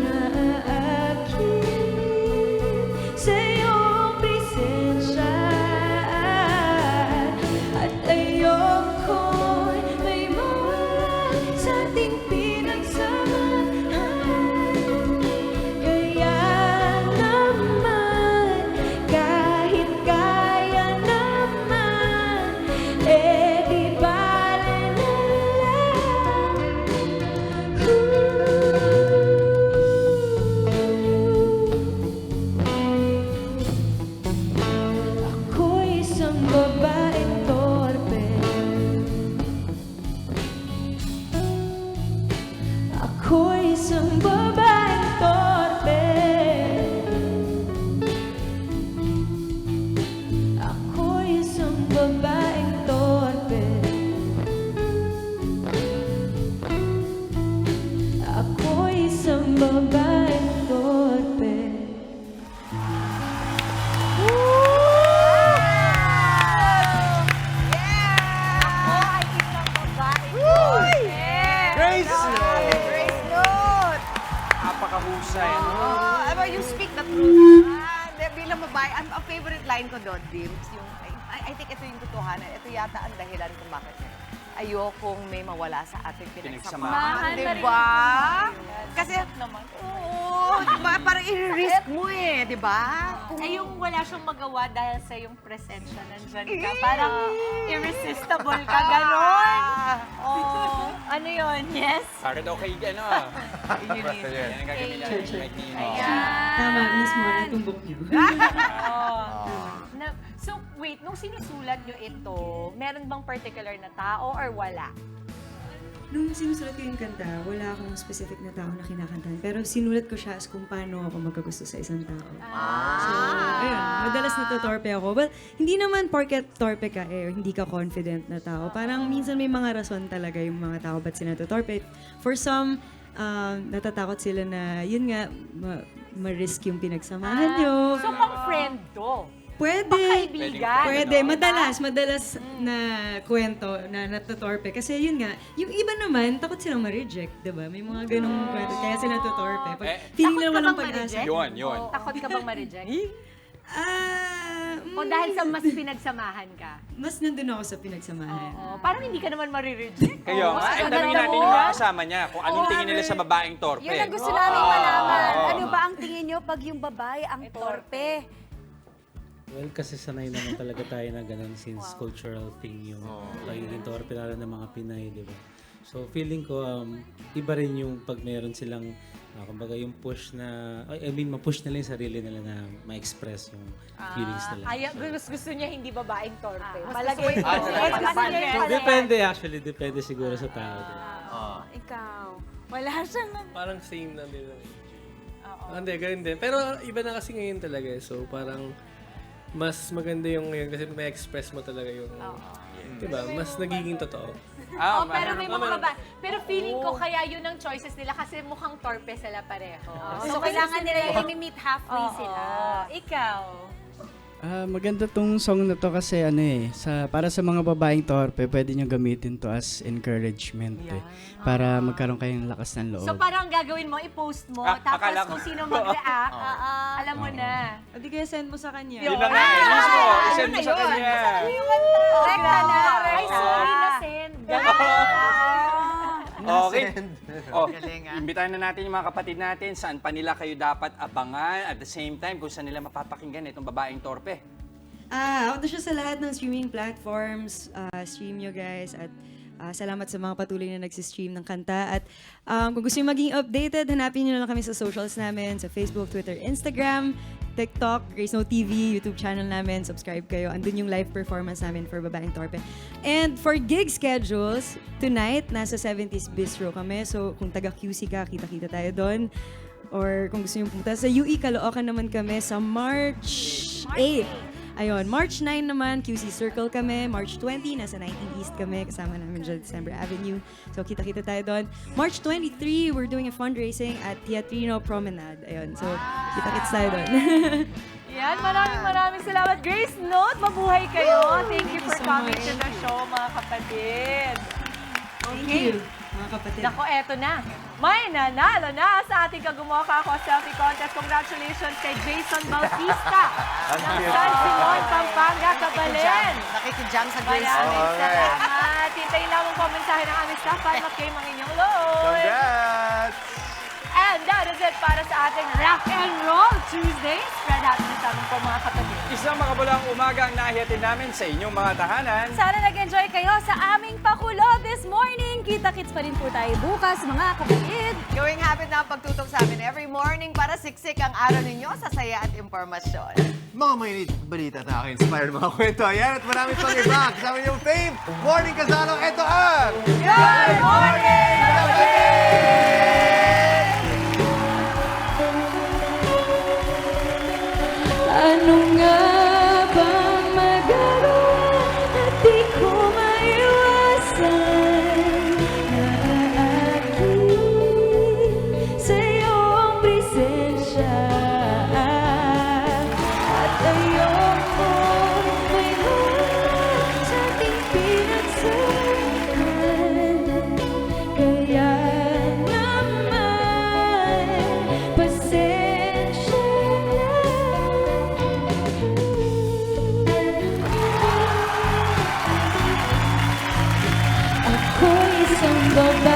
na aakit sa iyong presensya. At ayokong may mawala sa ating pinagsamahan. Kaya naman, kahit kaya naman, di bale na lang. Ako'y isang babaeng torpe. Ako'y isang babaeng torpe. Ako'y isang babaeng torpe. Ako'y isang babaeng torpe. Grace! Grace Note! Napakahusay. You speak the truth. Bilang babae, ang favorite line ko doon, Dims, yung, I think ito yung totohanan. Ito yata ang dahilan kung bakit ayokong may mawala sa ating pinagsamahan. Diba? Kasi, oo, diba? Parang i-risk mo eh, diba? Ay, yung wala siyang magawa dahil sa yung presensya nandyan ka. Parang irresistible ka, gano'n. Oh, ano yun? Yes? Para daw kay ano Yan ang gagamitan ng mic ni Tama, mismo, natumbok niyo. So, wait, nung sinusulat nyo ito, meron bang particular na tao or wala? Nung sinusulat ko yung kanta, wala akong specific na tao na kinakantahan. Pero sinulat ko siya as kung paano ako magkagusto sa isang tao. So, ayun, madalas natutorpe ako. Well, hindi naman porket torpe ka hindi ka confident na tao. Parang minsan may mga rason talaga yung mga tao ba't sila natutorpe. For some, natatakot sila na, yun nga, ma-risk yung pinagsamahan nyo. So, pang-friend to? Pwede. Pang-kaibigan? Pwede. Madalas na kwento na natutorpe. Kasi yun nga, yung iba naman, takot silang ma-reject, diba? May mga ganong kwento. Kaya sila natutorpe. Feeling nila walang pag-asa. Yun. Takot ka bang ma-reject? O dahil sa mas pinagsamahan ka? Mas nandun ako sa pinagsamahan. Oo. Parang hindi ka naman ma-reject. Kayo nga, ay tanongin natin yung mga kasama niya kung anong tingin nila sa babaeng torpe. Yun ang gusto namin malaman. Ano ba ang tingin nyo pag yung babae ang torpe? Well, kasi sanay naman talaga tayo na ganun since cultural thing yung pagiging torpe lalo ng mga Pinay, di ba? So feeling ko, iba rin yung pag meron silang Kumbaga yung push na, ma-push nila yung sarili nila na ma-express yung feelings nila. Gusto niya hindi babaeng torpe. Malagay Depende siguro sa tao. Ikaw, wala siyang... Parang same na din. Hindi, ganun din. Pero iba na kasi ngayon talaga. So parang mas maganda yung ngayon kasi may express mo talaga yung... Diba? Mas nagiging totoo. Pero may mga babae. Pero feeling ko kaya yun ang choices nila kasi mukhang torpe sila pareho. So, kailangan nila yung meet halfway sila. Ikaw? Maganda tong song na to kasi para sa mga babaeng torpe, pwede nyo gamitin to as encouragement para magkaroon kayong lakas ng loob. So parang gagawin mo, i-post mo, tapos kung sino mag-react, alam mo na. O di kaya send mo sa kanya. Yun na nga, mismo. I-send mo sa kanya. Rekta na. Ay, sorry na send. Okay. Imbitahan na natin yung mga kapatid natin. Saan pa nila kayo dapat abangan at the same time kung saan nila mapapakinggan itong babaeng torpe. Out na siya sa lahat ng streaming platforms. Stream nyo guys at salamat sa mga patuloy na nagsistream ng kanta. At kung gusto nyo maging updated, hanapin nyo lang kami sa socials namin, sa Facebook, Twitter, Instagram, TikTok, Grace Note TV, YouTube channel namin. Subscribe kayo. Andun yung live performance namin for Babaeng Torpe. And for gig schedules, tonight, nasa 70s Bistro kami. So kung taga QC ka, kita-kita tayo doon. Or kung gusto nyo pumunta, sa UE Caloocan naman kami sa March 8. Ayun, March 9 naman, QC Circle kami. March 20, nasa 19 East kami. Kasama namin dyan, December Avenue. So, kita-kita tayo doon. March 23, we're doing a fundraising at Teatrino Promenade. Ayun, so, kita-kits tayo doon. Yan, maraming salamat. Grace Note, mabuhay kayo. Thank you for coming to the show, mga kapatid. Thank you, mga kapatid. Nako, eto na. May nanalo na sa ating Kagumoka Ako Selfie Contest. Congratulations kay Jason Bautista ng San Simon, Pampanga, Kabalen. Nakikijam sa Grace. Maraming salamat. Hintayin lang ang komensahe ng aming staff para mag-game ang inyong load. Congrats! And that is it para sa ating Rock and Roll Tuesday. Spread out na sa amin po mga kapatid. Isang makabulang umaga ang nahihatid namin sa inyong mga tahanan. Sana nag-enjoy kayo sa aming pakulo this morning. Kita-kits pa rin po tayo bukas, mga kapatid. Gawing habit na ang pagtutok sa amin every morning para siksik ang araw ninyo sa saya at impormasyon. Mga mainit balita at inspired mga kwento. Ayan at marami pang iba. Kasama niyong fame. Morning Kasano. Ito ang... Good morning! Ano nga bang magagawa at di ko maiwasan na aaking sa iyong presensya at ayoko may harap sa ating pinagsasakan kaya naman pasensya na. Ako'y isang babae